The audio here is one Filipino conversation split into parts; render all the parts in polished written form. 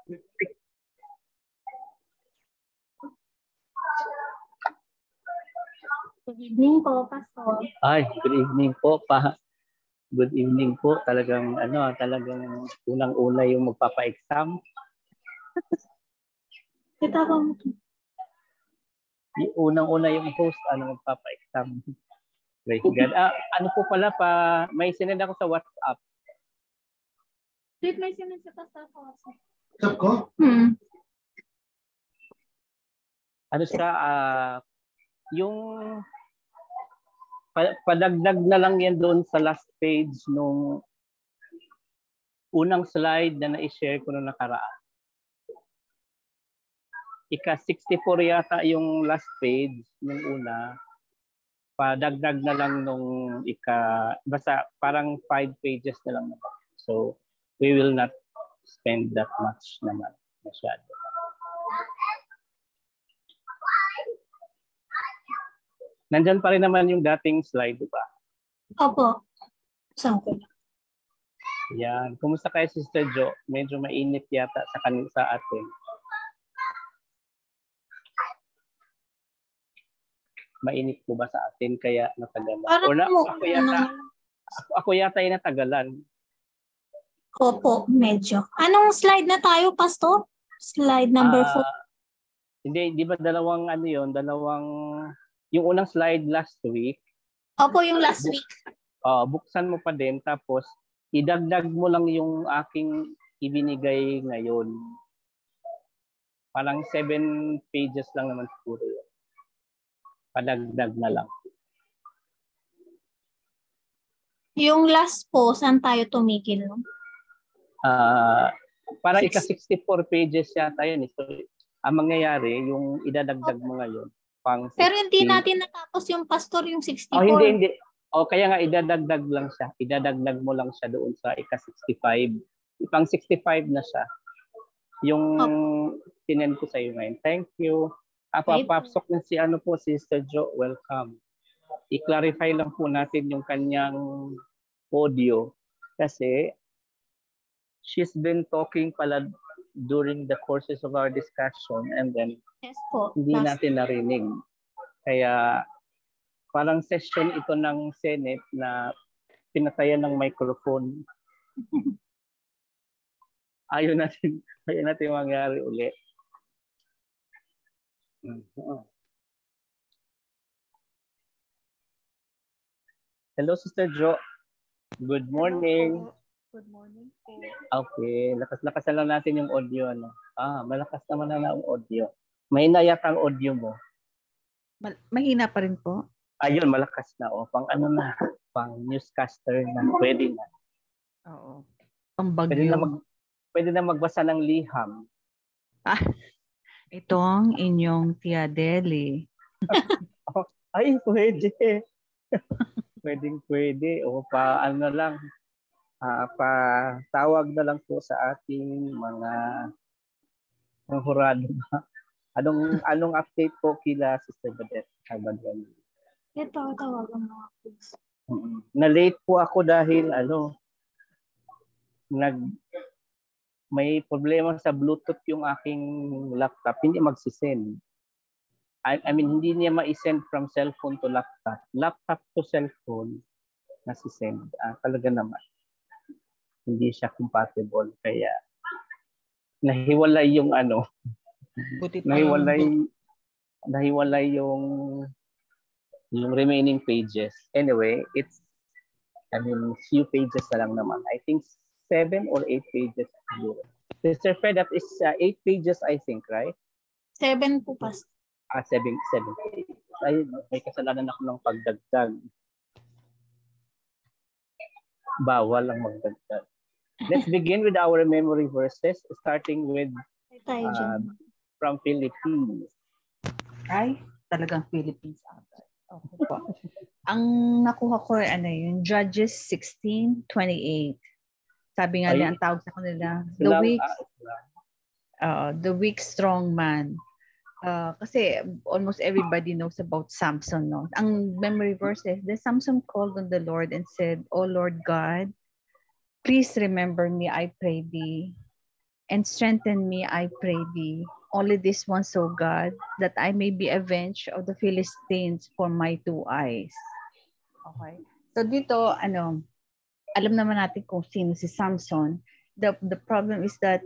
Good evening po, Pastor. Ay, good evening po pa. Good evening po. Talagang talagang unang-una yung magpapa-exam. Kita ba mo? Unang-una yung host magpapa-exam. Praise God. Ano po pala may sinend ako sa WhatsApp. Wait, may sinend sa Pastor po. Stop ko? Ano siya, yung padagdag na lang yan doon sa last page nung unang slide na na-share ko nung nakaraan. Ika-64 yata yung last page nung una. Padagdag na lang nung basta parang 5 pages na lang naman. So, we will not spend that much naman masyado. Nandyan pa rin naman yung dating slide, di ba? Opo. Saan ko na? Yan. Kumusta kayo, Sister Jo? Medyo mainit yata sa atin. Mainit po ba sa atin kaya natagalan? Parang ako yata ay natagalan. Opo, medyo. Anong slide na tayo, Pastor? Slide number 4? Hindi, di ba dalawang yung unang slide last week. Opo, yung last week. Buksan mo pa din tapos idagdag mo lang yung aking ibinigay ngayon. Parang 7 pages lang naman siguro yun. Padagdag na lang. Yung last po, saan tayo tumigil? Para ika-64 pages yata yun. So, ang mangyayari, yung idadagdag mo ngayon, pang 16. Pero hindi natin natapos yung Pastor, yung 64. Hindi. Kaya nga idadagdag lang siya. Idadagdag mo lang siya doon sa ika-65. Pang 65 na siya. Yung sinend ko sa iyo ngayon. Thank you. Papasok na si Sister Jo. Welcome. I-clarify lang po natin yung kanyang audio kasi she's been talking pala during the courses of our discussion and then hindi natin narinig. Kaya parang session ito ng Senate na pinatayan ng microphone. Ayaw natin mangyari ulit. Hello, Sister Jo. Good morning. Good morning po. Okay, lakas-lakas lang natin yung audio. Malakas naman na ang audio. Mahina yata ang audio mo. Mahina pa rin po? Ayun, malakas na. Pang newscaster na. Pwede na. Oo. Pang bagyo. Pwede na magbasa ng liham. Itong inyong Tia Deli. Ay, pwede. Pwede. Tawag na lang po sa ating mga hurado. Anong update po kila Sister Badet? Ito, tawagan mo ako. Na-late po ako dahil may problema sa Bluetooth yung aking laptop. Hindi magsisend. I mean, hindi niya ma-send from cellphone to laptop. Laptop to cellphone nasi-send. Talaga naman. Hindi siya compatible. Kaya nahiwalay yung nahiwalay yung remaining pages. Anyway, few pages na lang naman. I think 7 or 8 pages. Sister Fred, that is 8 pages, I think, right? 7 po, Pastor. 7 pages. Ay, may kasalanan ako ng pagdagdag. Bawal lang magdagdag. Let's begin with our memory verses, starting with from Philippines. Ay, talagang Philippines. Okay po. Ang nakuha ko yung Judges 16:28. Sabi nga nila, ang tawag sa kanila, the weak strong man. Kasi almost everybody knows about Samson, no? Ang memory verse is, then Samson called on the Lord and said, "O Lord God, please remember me, I pray thee. and strengthen me, I pray thee. Only this once, O God, that I may be avenged of the Philistines for my two eyes. Okay. So dito, alam naman natin kung sino si Samson. The problem is that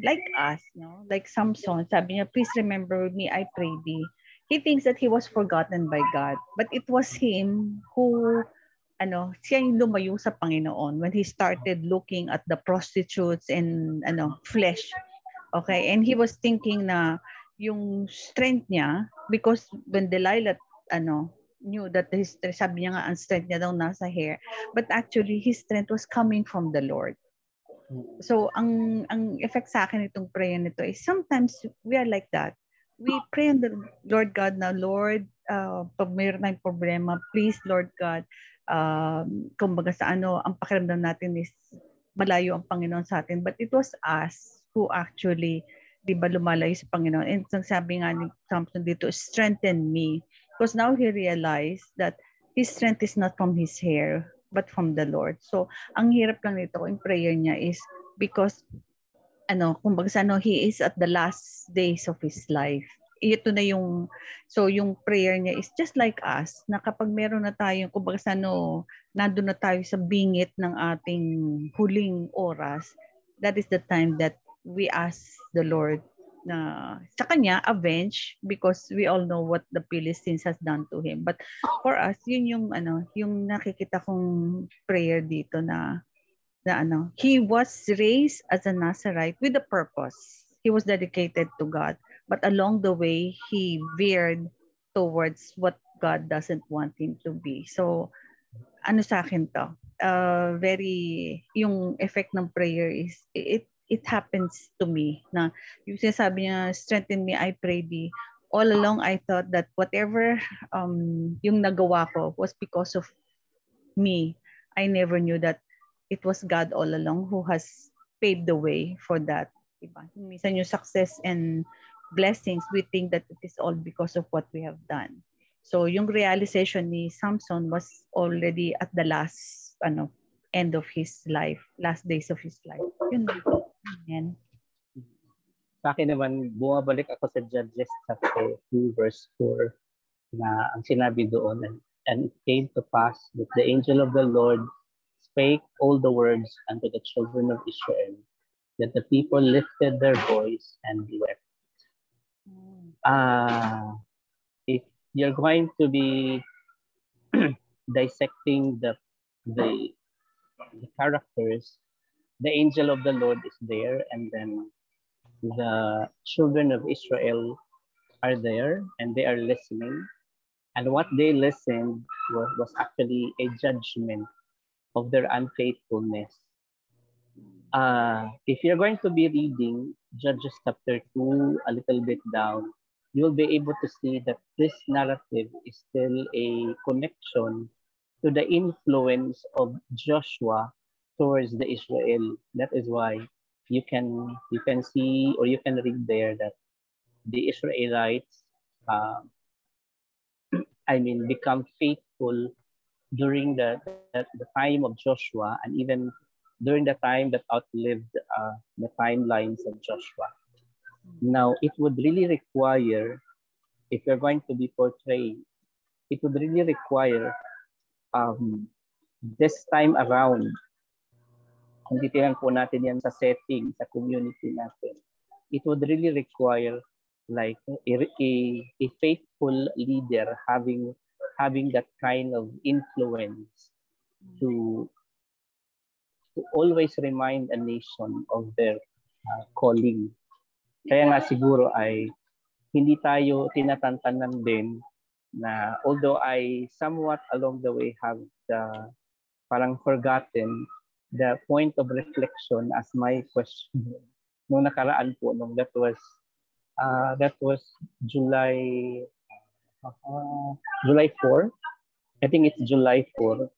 like us, no? Like Samson, sabi niya, please remember me, I pray thee. He thinks that he was forgotten by God, but it was him who siya yung lumayo sa Panginoon when he started looking at the prostitutes and flesh. Okay, and he was thinking na yung strength niya, because when Delilah knew that sabi niya nga ang strength niya daw nasa hair, but actually his strength was coming from the Lord. So ang effect sa akin itong prayer nito is sometimes we are like that. We pray on the Lord God na, Lord, pag mayroon tayong problema, please Lord God, kumbaga sa ang pakiramdam natin is malayo ang Panginoon sa atin. But it was us who actually, di ba, lumalayo sa Panginoon. And sabi nga ni Samson dito, strengthen me. Because now he realized that his strength is not from his hair, but from the Lord. So, ang hirap lang nito in prayer niya is because, kumbaga sa he is at the last days of his life. Ito na yung prayer niya is just like us, na kapag meron na tayong, kumbaga sa nandun na tayo sa bingit ng ating huling oras, that is the time that we ask the Lord na sa kanya avenge, because we all know what the Philistines has done to him. But for us, yun yung nakikita kong prayer dito na he was raised as a Nazarite with a purpose. He was dedicated to God, but along the way he veered towards what God doesn't want him to be. So sa akin to, very, yung effect ng prayer is it happens to me na yung sinasabi niya, strengthen me, I pray thee. All along I thought that whatever yung nagawa ko was because of me. I never knew that it was God all along who has paved the way for that. Diba? Minsan yung success and blessings, we think that it is all because of what we have done. So yung realization ni Samson was already at the last end of his life, last days of his life. Yun. Amen. Sa akin naman, bumabalik ako sa Judges chapter 2 verse 4 na ang sinabi doon, and it came to pass that the angel of the Lord spake all the words unto the children of Israel, that the people lifted their voice and wept. If you're going to be dissecting the characters, the angel of the Lord is there, and then the children of Israel are there, and they are listening. And what they listened was actually a judgment of their unfaithfulness. If you're going to be reading Judges chapter 2 a little bit down, you'll be able to see that this narrative is still a connection to the influence of Joshua towards the Israel. That is why you can see, or you can read there, that the Israelites become faithful during the time of Joshua, and even during the time that outlived the timelines of Joshua. Now, it would really require, if you're going to be portraying, it would really require this time around, kung titinan po natin yan sa setting, sa community natin, it would really require like a faithful leader having that kind of influence to always remind a nation of their calling. Kaya nga siguro ay hindi tayo tinatantanan din na, although I somewhat along the way have parang forgotten the point of reflection as my question nung nakaraan po, nung that was July 4. I think it's July 4.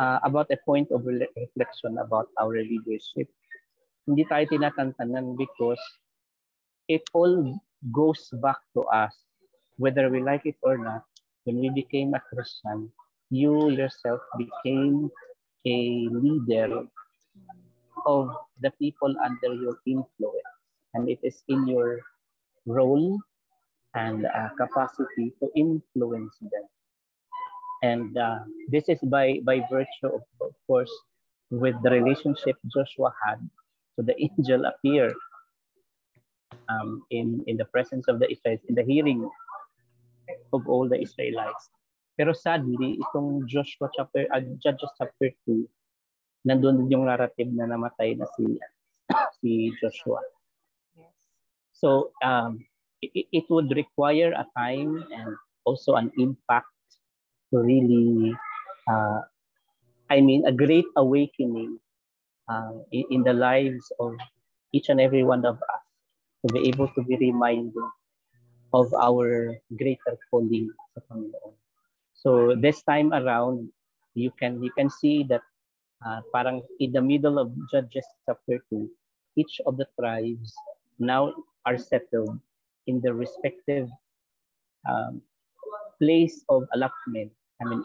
About a point of reflection about our leadership. Hindi tayo tinatantanan because it all goes back to us, whether we like it or not. When we became a Christian, you yourself became a leader of the people under your influence. And it is in your role and capacity to influence them. And this is by virtue of course, with the relationship Joshua had. So the angel appeared in the presence of the Israelites, in the hearing of all the Israelites. Pero sadly, itong Judges chapter 2, nandun yung narrative na namatay na si Joshua. Yes. So it would require a time and also an impact to really, a great awakening in the lives of each and every one of us to be able to be reminded of our greater calling sa Panginoon. So this time around, you can see that parang in the middle of Judges chapter 2, each of the tribes now are settled in the respective place of allotment,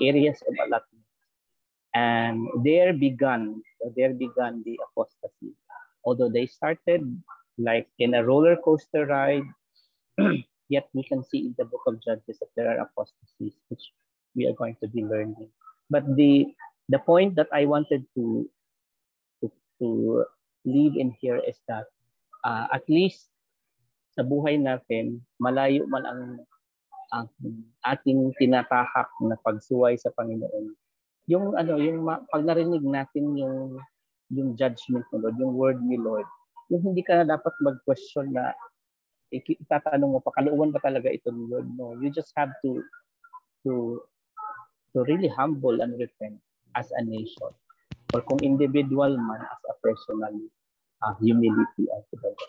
areas of allotment. And there began the apostasy. Although they started like in a roller coaster ride, yet we can see in the book of Judges that there are apostasies, which we are going to be learning. But the point that I wanted to leave in here is that at least sa buhay natin, malayo man ang ating tinatahak na pagsuway sa Panginoon. Yung pag narinig natin yung judgment ni Lord, yung word ni Lord, yung hindi ka na dapat mag-question na itatanong mo, pakaluuan ba talaga ito ni Lord? No, you just have to really humble and repent as a nation. Or kung individual man, as a personal humility as the Lord.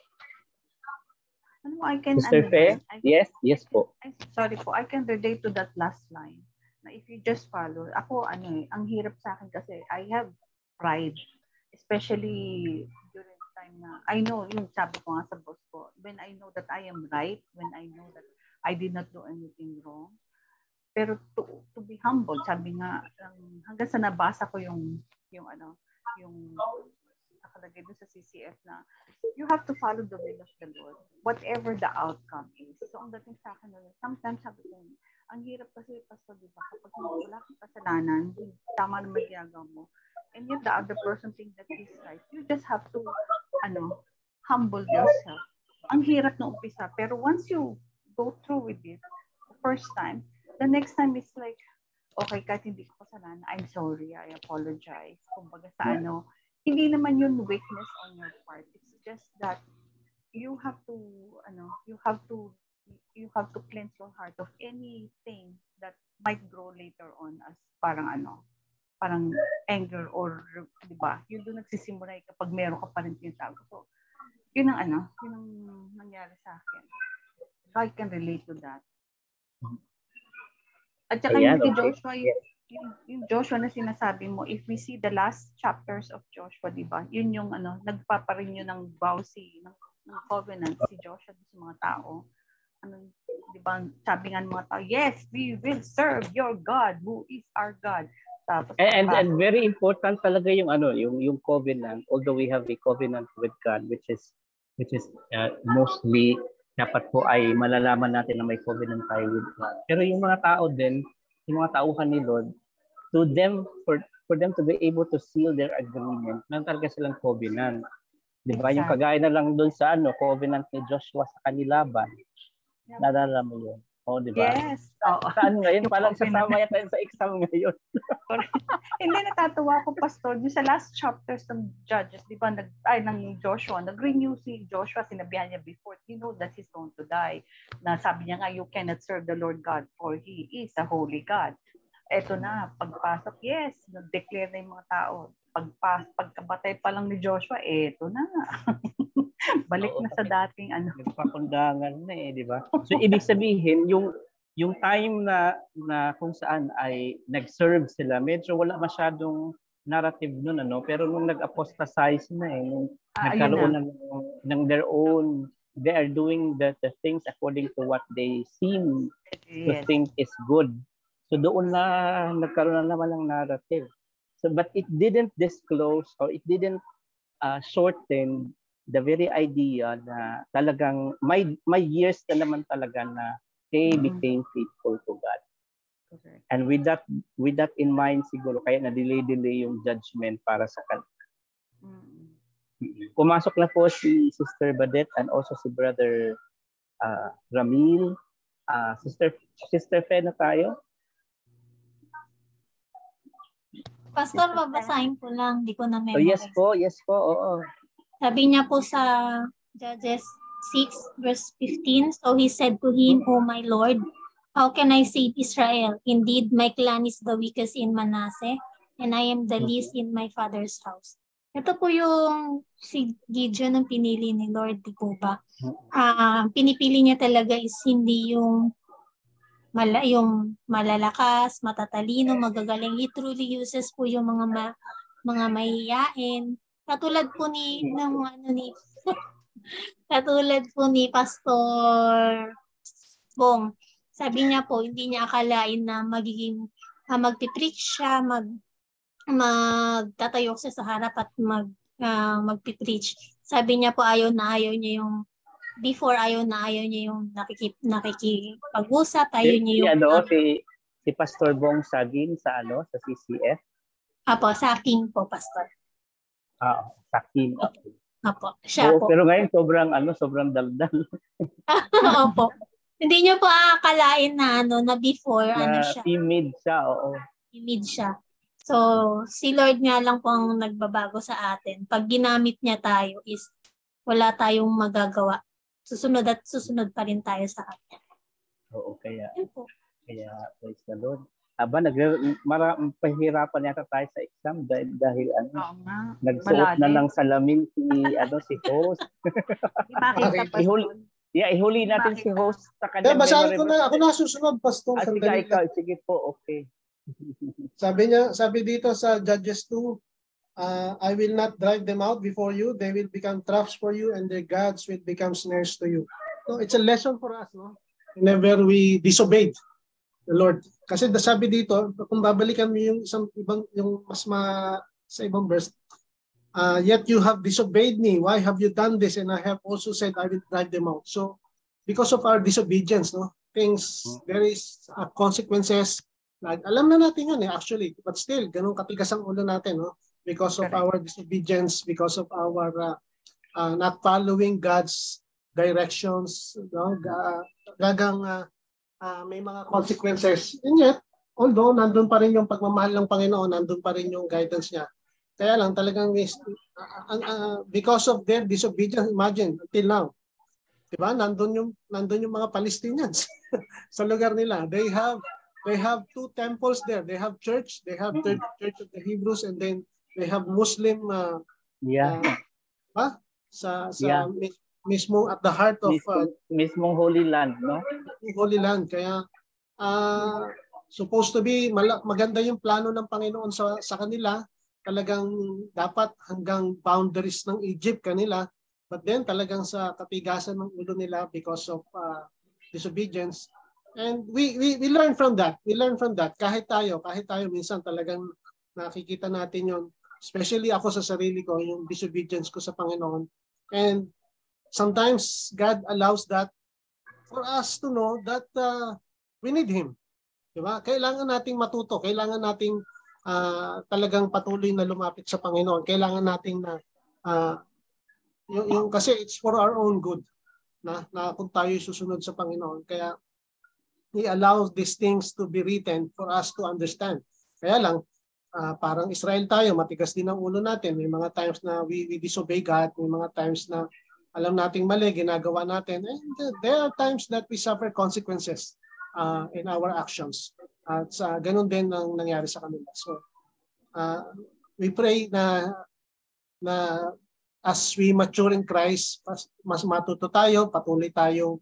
I can Sister Fe? Yes po. Sorry po, I can relate to that last line. Na if you just follow, ako ang hirap sa akin kasi I have pride, especially during the time na I know, yung sabi ko nga sa boss ko, when I know that I am right, when I know that I did not do anything wrong. Pero to be humble, sabi nga hanggang sa nabasa ko yung nakalagay doon sa CCF na you have to follow the will of the Lord, whatever the outcome is. So, ang dating sa akin, sometimes sabi ko, ang hirap kasi, Pastor, di ba, kapag wala kang kasalanan, tama naman ginagawa mo, and yet the other person thinks that he's right, you just have to, humble yourself. Ang hirap na umpisa, pero once you go through with it, the first time, the next time is like, okay, kahit hindi ko kasalanan, I'm sorry, I apologize. Kumbaga sa hindi naman yun weakness on your part. It's just that you have to cleanse your heart of anything that might grow later on as parang anger or, di ba? Yun doon nagsisimula kapag meron ka pa rin tinatawag. So, yun ang nangyari sa akin. So, I can relate to that. At saka yung kay Joshua, yung Joshua na sinasabi mo, if we see the last chapters of Joshua, di ba? Yun yung nagpaparenew ng vow ng covenant si Joshua sa mga tao. Di ba? Sabi nga ng mga tao, yes, we will serve your God who is our God. Tapos, and very important talaga yung covenant, although we have a covenant with God which is mostly dapat po ay malalaman natin na may covenant tayo with God. Pero yung mga tao din, yung mga tauhan ni Lord, to them, for them to be able to seal their agreement, meron talaga silang covenant. Di ba? Exactly. Yung kagaya na lang doon sa covenant ni Joshua sa Kanilaban. Yep. Nadala mo yun. O, di ba? Yes. Saan ngayon? Parang sasama yan tayo sa exam ngayon. Hindi, natatawa ko, Pastor. Yung sa last chapters ng Judges, di ba, ng Joshua, nag-renew si Joshua, sinabihan niya before, he knows that he's going to die. Na sabi niya nga, you cannot serve the Lord God, for He is a holy God. Eto na, pagpasok, yes, nag-declare na yung mga tao. Pagkabatay pa lang ni Joshua, eto na. Balik na sa dating Nagpakundangan na di ba? So, ibig sabihin, yung time na kung saan ay nag-serve sila, medyo wala masyadong narrative nun, pero nung nag-apostatize na nung nagkaroon ng their own, they are doing the things according to what they seem to think is good. So doon na nagkaroon na naman ng narrative. So but it didn't disclose or it didn't shorten the very idea na talagang may years na naman talaga na they became faithful to God. Correct. And with that in mind siguro kaya na-delay yung judgment para sa kanila. Pumasok na po si Sister Badet and also si Brother Ramil. Sister Fe na tayo. Pastor, babasahin ko lang. Di ko na Oh, memorize. yes po. Oo. Sabi niya po sa Judges 6 verse 15, so he said to him, "O my Lord, how can I save Israel? Indeed, my clan is the weakest in Manasseh, and I am the least in my father's house." Ito po yung si Gideon ang pinili ni Lord, di po ba? Pinipili niya talaga is hindi yung malalakas, matatalino, magagaling. He truly uses po yung mga mahihiyain. Katulad po katulad po ni Pastor Bong. Sabi niya po, hindi niya akalain na magpipreach siya, magtatayo siya sa harap at magpipreach. Sabi niya po ayaw niya yung nakikipag-usap, ayaw niya yung si Pastor Bong Sagin sa CCF. Apo, sa King po, Pastor. Sa King. Apo, siya po. Pero ngayon sobrang daldal. Opo. Hindi niyo po akalain na before siya. Timid siya, oo. Timid siya. So, si Lord nga lang po ang nagbabago sa atin. Pag ginamit niya tayo is wala tayong magagawa. Susunod pa rin tayo sa kanya. Oo, kaya praise the Lord. Pahirapan yata tayo sa exam dahil nagsuot na ng salamin si host. Ihuli natin si host sa kanya. Basahin ko na, ako na susunod, Pastor. Sige po, okay. Sabi dito sa Judges 2, I will not drive them out before you. They will become traps for you and their gods will become snares to you. So it's a lesson for us, no? Whenever we disobeyed the Lord. Kasi sabi dito, kung babalikan mo yung sa ibang verse, yet you have disobeyed me. Why have you done this? And I have also said I will drive them out. So because of our disobedience, no, there is consequences. Alam na natin yun actually, but still, ganun katigas ang ulo natin, no? Because of our disobedience, because of our not following God's directions, no? May mga consequences. And yet, although nandun pa rin yung pagmamahal ng Panginoon, nandun pa rin yung guidance niya. Kaya lang talagang because of their disobedience, imagine until now, 'di ba? Nandun yung mga Palestinians sa lugar nila. They have two temples there. They have church, they have Church of the Hebrews, and then they have Muslim mismo at the heart of mismong Holy Land, no? Holy Land. Kaya supposed to be maganda yung plano ng Panginoon sa kanila. Talagang dapat hanggang boundaries ng Egypt kanila. But then talagang sa katigasan ng ulo nila because of disobedience. And we learn from that. We learn from that. Kahit tayo minsan talagang nakikita natin yon. Especially ako sa sarili ko, yung disobedience ko sa Panginoon. And sometimes God allows that for us to know that we need Him. Diba? Kailangan nating matuto. Kailangan nating talagang patuloy na lumapit sa Panginoon. Kailangan nating yung kasi it's for our own good na kung tayo susunod sa Panginoon. Kaya He allows these things to be written for us to understand. Kaya lang, parang Israel tayo, matigas din ang ulo natin. May mga times na we disobey God. May mga times na alam nating mali, ginagawa natin. And there are times that we suffer consequences in our actions. At ganun din ang nangyari sa kanila. So, we pray na as we mature in Christ, mas matuto tayo, patuloy tayong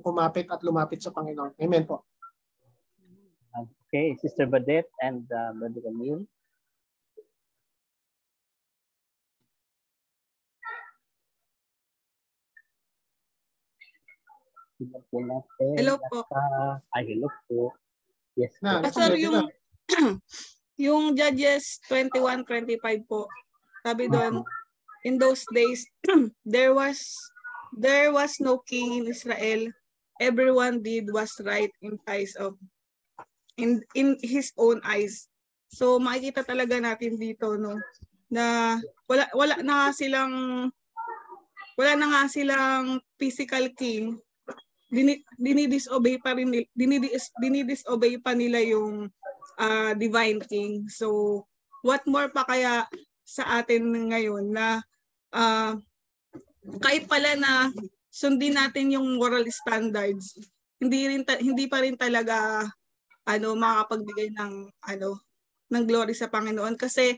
kumapit at lumapit sa Panginoon. Amen po. Okay, Sister Badet and Brother Camille. Hello po. Hello po. Yes. Pastor, yung Judges 21:25 po. Sabi doon, in those days, there was no king in Israel. Everyone did was right in his own eyes. So makikita talaga natin dito no na wala na nga silang physical king. Dinidisobey pa nila yung divine king. So what more pa kaya sa atin ngayon na kahit pala na sundin natin yung moral standards, hindi pa rin talaga makapagbigay ng glory sa Panginoon, kasi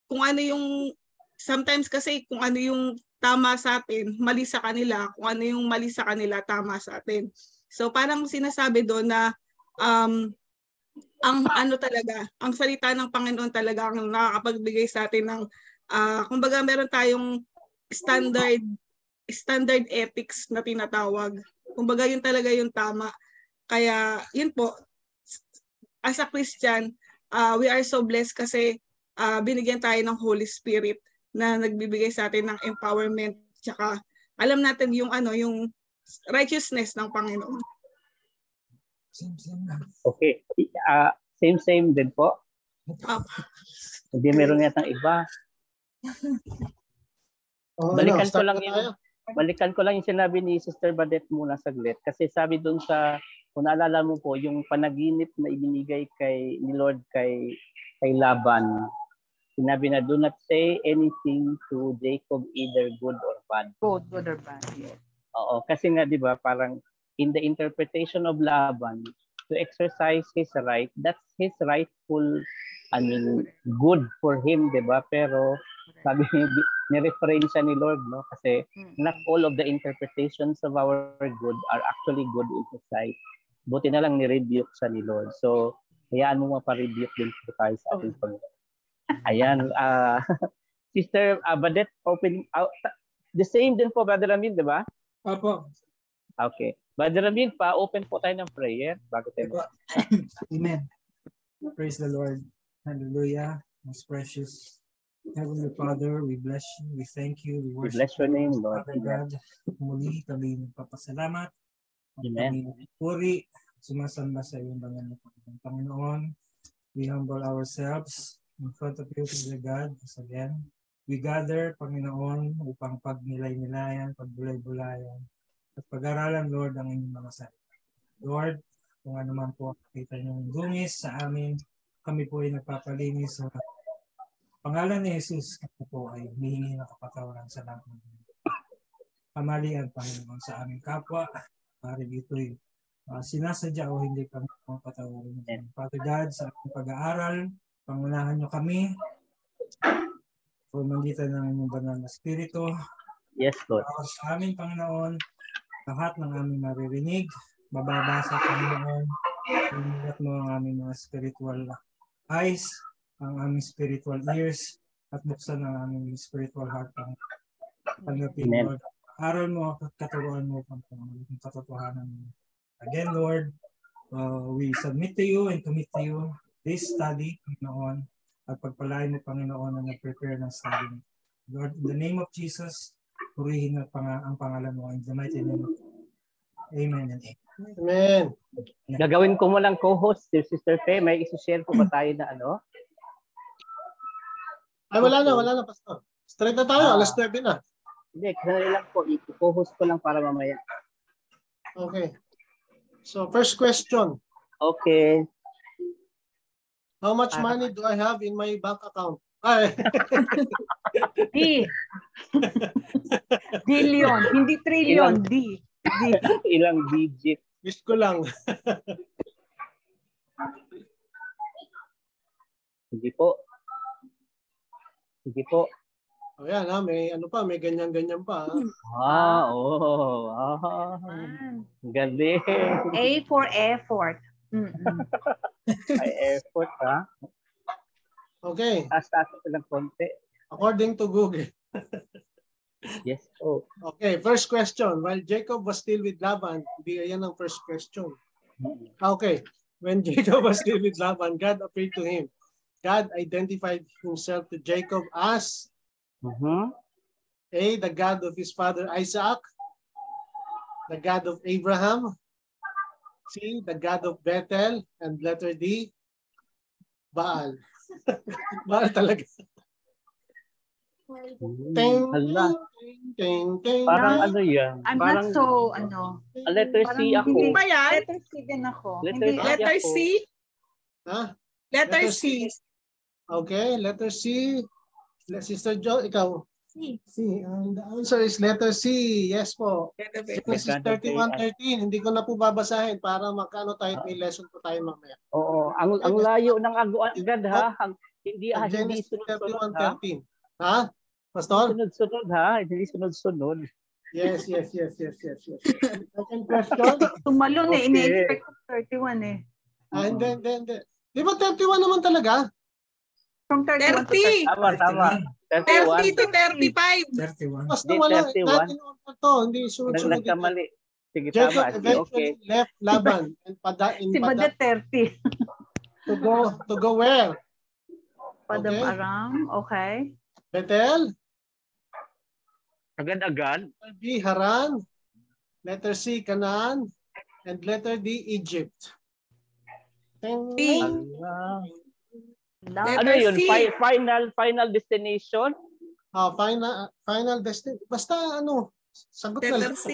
kung ano yung sometimes kasi kung ano yung tama sa atin, mali sa kanila, kung ano yung mali sa kanila, tama sa atin. So parang sinasabi doon na ang salita ng Panginoon talaga ang nakakapagbigay sa atin ng kumbaga meron tayong standard ethics na tinatawag. Kumbaga yun talaga yung tama. Kaya yun po, as a Christian, we are so blessed kasi binigyan tayo ng Holy Spirit na nagbibigay sa atin ng empowerment, tsaka alam natin yung yung righteousness ng Panginoon. Okay. Same din po. Hindi meron yatang iba. Balikan ko lang yung sinabi ni Sister Badet muna saglit, kasi sabi doon sa, kung naalala mo po, yung panaginip na ibinigay ni Lord kay Laban, sinabi na, do not say anything to Jacob, either good or bad. Good or bad, yes. Oo, kasi nga, di ba, parang in the interpretation of Laban, to exercise his right, that's his rightful, good for him, di ba? Pero, sabi ni-refrain siya ni Lord, no? Kasi not all of the interpretations of our good are actually good in his sight. Buti na lang ni-rebuke siya ni Lord. So, hayaan mo mapa-rebuke din po tayo sa ating Panginoon. Ayan. Sister Badet, open out. The same din po, Brother Ramin, di ba? Opo. Okay. Brother Ramin, pa-open po tayo ng prayer bago tayo. Amen. Praise the Lord. Hallelujah. Most precious Heavenly Father, we bless you, we thank you, we worship bless your name, Lord. Father God, muli kami nagpapasalamat. Amen. Kami puri, sumasamba sa iyong banal na Panginoon. We humble ourselves in front of you, Father God, as again. We gather, Panginoon, upang pagnilay-nilayan, pagbulay-bulayan, at pag-aralan, Lord, ang inyong mga salita. Lord, kung ano man po kita niyong dungis sa amin, kami po ay nagpapalinis sa pangalan ni Jesus, ako po ay humihingi ng kapatawaran sa lahat ng kamalian, Panginoon, sa aming kapwa. Maaaring ito'y sinasadya o hindi kami patawarin. Father God, sa aming pag-aaral, pangunahan niyo kami, pamagitan ng inyong banal na Espiritu. Yes, Lord. Sa aming Panginoon, lahat ng aming maririnig, mababasa, Panginoon, inulat mo ang aming mga spiritual eyes, ang aming spiritual ears, at buksan ang aming spiritual heart ang tanggapin, Lord. Aral mo at katuruan mo ang katotohanan mo. Again, Lord, we submit to you and commit to you this study, Panginoon, at pagpalain mo, Panginoon, na nag-prepare ng study. Lord, in the name of Jesus, purihin ang pangalan mo. In the mighty name of Jesus. Amen and amen. Amen. Gagawin ko mo lang co-host, Sister Faye. May isi-share po ba tayo na ano? Ay, wala na, Pastor. Straight na tayo, alas 9 na. Hindi, kasi lang po. I-co-host ko lang para mamaya. Okay. So, first question. Okay. How much money do I have in my bank account? Ay. Billion, hindi trillion, D. Ilang digit. Wish ko lang. Sige po. Sige po. O yan ha, may ano pa, may ganyan-ganyan pa. Galing. A for effort. May effort, ha? Okay. Taas-taas lang konti. According to Google. Yes. Oh. Okay, first question. While Jacob was still with Laban, ayan ang first question. Okay. When Jacob was still with Laban, God appeared to him. God identified himself to Jacob as Mhm. A, the God of his father Isaac, the God of Abraham, C, the God of Bethel, and letter D, Baal. Baal talaga. Ting, Hala, ting, ting, ting, parang ting. ano yan? I'm Parang not so, letter parang C ako. Hindi hindi, ba yan? letter C din ako. Letter Hindi, C. Letter ako. C? Ha? Letter Letter C. Okay, letter C. Sister Jo, ikaw. C. C. And the answer is letter C. Yes po. Genesis God of 31:13. Hindi ko na po babasahin para magkano tayo, may lesson po tayo mamaya. Oo, ang layo ng agad ha. Hindi Genesis sunod-sunod ha. 31:13. Ha? Pastor? Sunod-sunod ha, hindi sunod-sunod. Yes. Second question. tumalon Okay. Ine-expect ko 31 eh. Hindi. Di ba 31 naman talaga? From 31 to 30. 30. Tama. 30 31. to 35. 31. Basta Hindi, wala. 31. Natin order to. Hindi sunod-sunod dito. Nagkamali. Sige, Jacob tama. Sige, okay. eventually left Laban and Si Badet 30. to go where? Padam Okay. Aram. Okay. Bethel. Agad-agad. Letter B, Haran. Letter C, Canaan. And letter D, Egypt. Ting, B. ting. Ano yun? C. Final destination? Final destination. Basta ano, sagot na Letter lang. C.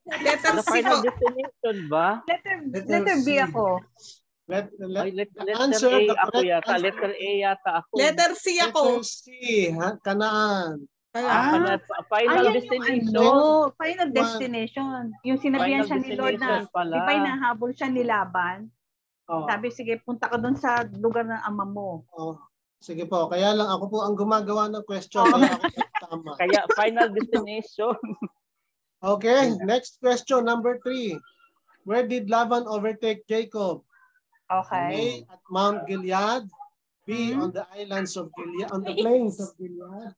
Letter The C final po. destination ba? Letter B ako. Ay, The letter answer, A the ako correct yata. answer. Letter A yata ako. Letter C ako. Letter C, Canaan. Final Ayan yung destination. final destination. Yung sinabihan Final siya ni Lord na, destination pala. di ba hinahabol siya ni Laban? Oh. Sabi, sige, punta ka doon sa lugar ng ama mo. Oh. Sige po, kaya lang ako po ang gumagawa ng question. Oh. Kaya ako tama. Kaya final destination. Okay, next question, number 3. Where did Laban overtake Jacob? Okay. A, at Mount Gilead. B, Mhm. on the islands of Gilead, on the plains of Gilead.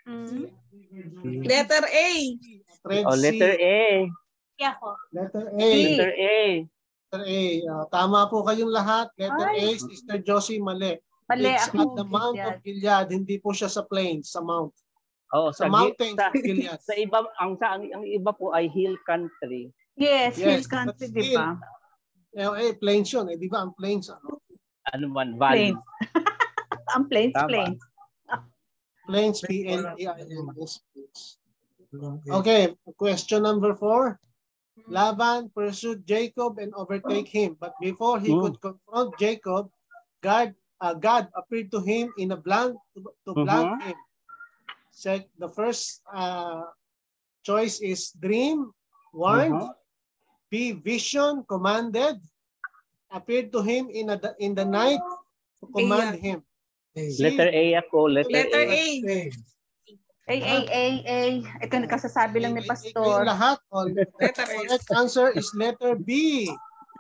Mm. Letter A. Red Oh, letter Sea. A. C ako. Letter A. Letter A. Letter A. Tama po kayong lahat. Letter A, Ay. Sister Josie, mali. Mali It's ako. at the Mount of Gilead, hindi po siya sa plains, sa mount. Oh, Sa mountains of Gilead. Sa iba ang iba po ay hill country. Yes, Yes, hill country, but di ba? Plains yun. Di ba ang plains? Ano? Ano man, valley. Plains. Ang plains, Tama. plains. Plains, P-L-A-I-N-S. Okay, question number 4. Laban pursued Jacob and overtake him. But before he could confront Jacob, God appeared to him in a blank to blank him. So the first choice is dream, warned. B, vision, commanded. Appeared to him in the night to command him. Letter A ako. Letter A. Ito nagkasasabi lang ni Pastor. Lahat. Letter A. Correct answer is letter B.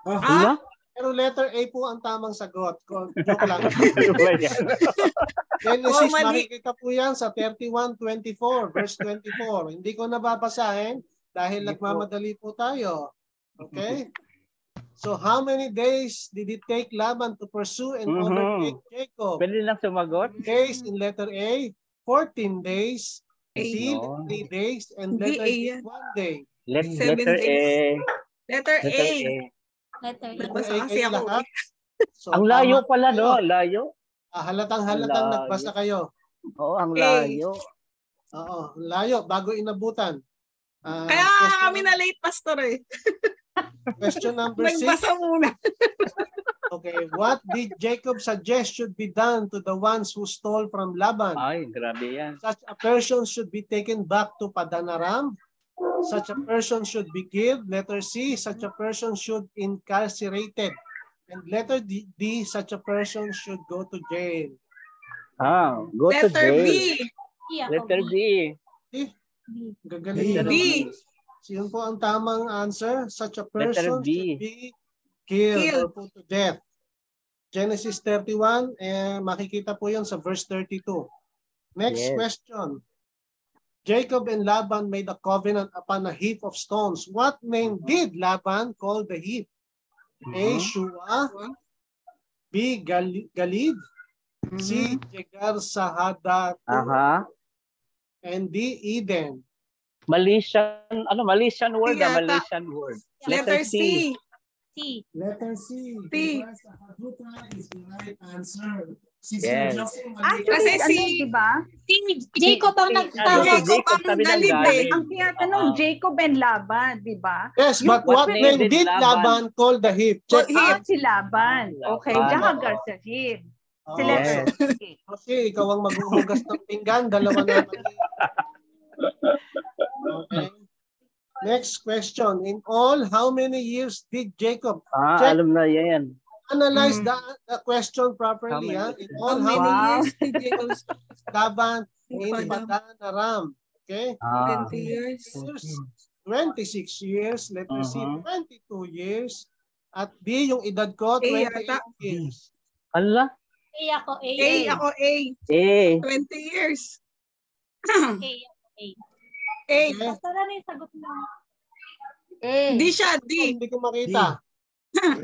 Ah? Pero letter A po ang tamang sagot. Joke lang. Genesis, makikita po yan sa 31:24, verse 24. Hindi ko nababasahin dahil nagmamadali po tayo. Okay? So how many days did it take Laban to pursue and overtake Jacob? Pwede lang sumagot? Days in letter A, 14 days. C, 3 days. And letter D, 1 day. Letter A. Letter A. Letter A. Nagbasa kasi ako. lahat. So, Ang layo tama pala, kayo. no? Layo. Halatang Layo. nagbasa kayo. Oo, ang layo. Oo, layo bago inabutan. Kaya kami na late, Pastor eh. Question number 6. Nagbasa muna. Okay, what did Jacob suggest should be done to the ones who stole from Laban? Ay, grabe yan. Such a person should be taken back to Padanaram. Such a person should be killed. Letter C, such a person should incarcerated. And letter D, such a person should go to jail. Go to Letter jail. B. C ako. Letter B. Gagaling. B. Yun po ang tamang answer. Such a person Letter B. should be killed or put to death. Genesis 31, makikita po yun sa verse 32. Next question. Jacob and Laban made a covenant upon a heap of stones. What name did Laban call the heap? A, Shua. B, Galid. C. Jegar Sahadat. Aha. And D. Eden. Malaysian word, Yata. Malaysian word. Letter C. C. Letter C. C. Jegar Sahaduta is the right answer. Si Yes. Sir Joseph Actually, Kasi ano, di ba? Si Jacob ang Si nagtawag. Jacob ang sabi ng nalib eh. galing. Ang tinatanong, Oo. Jacob and Laban, di ba? Yes, Yung but what what name name did did Laban call the hip? Check. Hip. Si Laban. Okay, Laban. Jahagar sa him. Sila, Yes. okay. Kasi ikaw ang maghuhugas ng pinggan, dalawa na mali. Okay. Next question. In all, how many years did Jacob? Check. Alam na yan. Analyze the question properly. How Ha? many- In How all, how many many years did Jacob Laban in Padam. Padan Aram? Okay. 20 years. 26 years. Letter C, Mhm. 22 years. At B, yung edad ko, A 28 yata. years. Ala. A ako, A. A, ako A. 20 years. A. A. A. Basta na rin sagot mo. D siya, D. Hindi ko makita.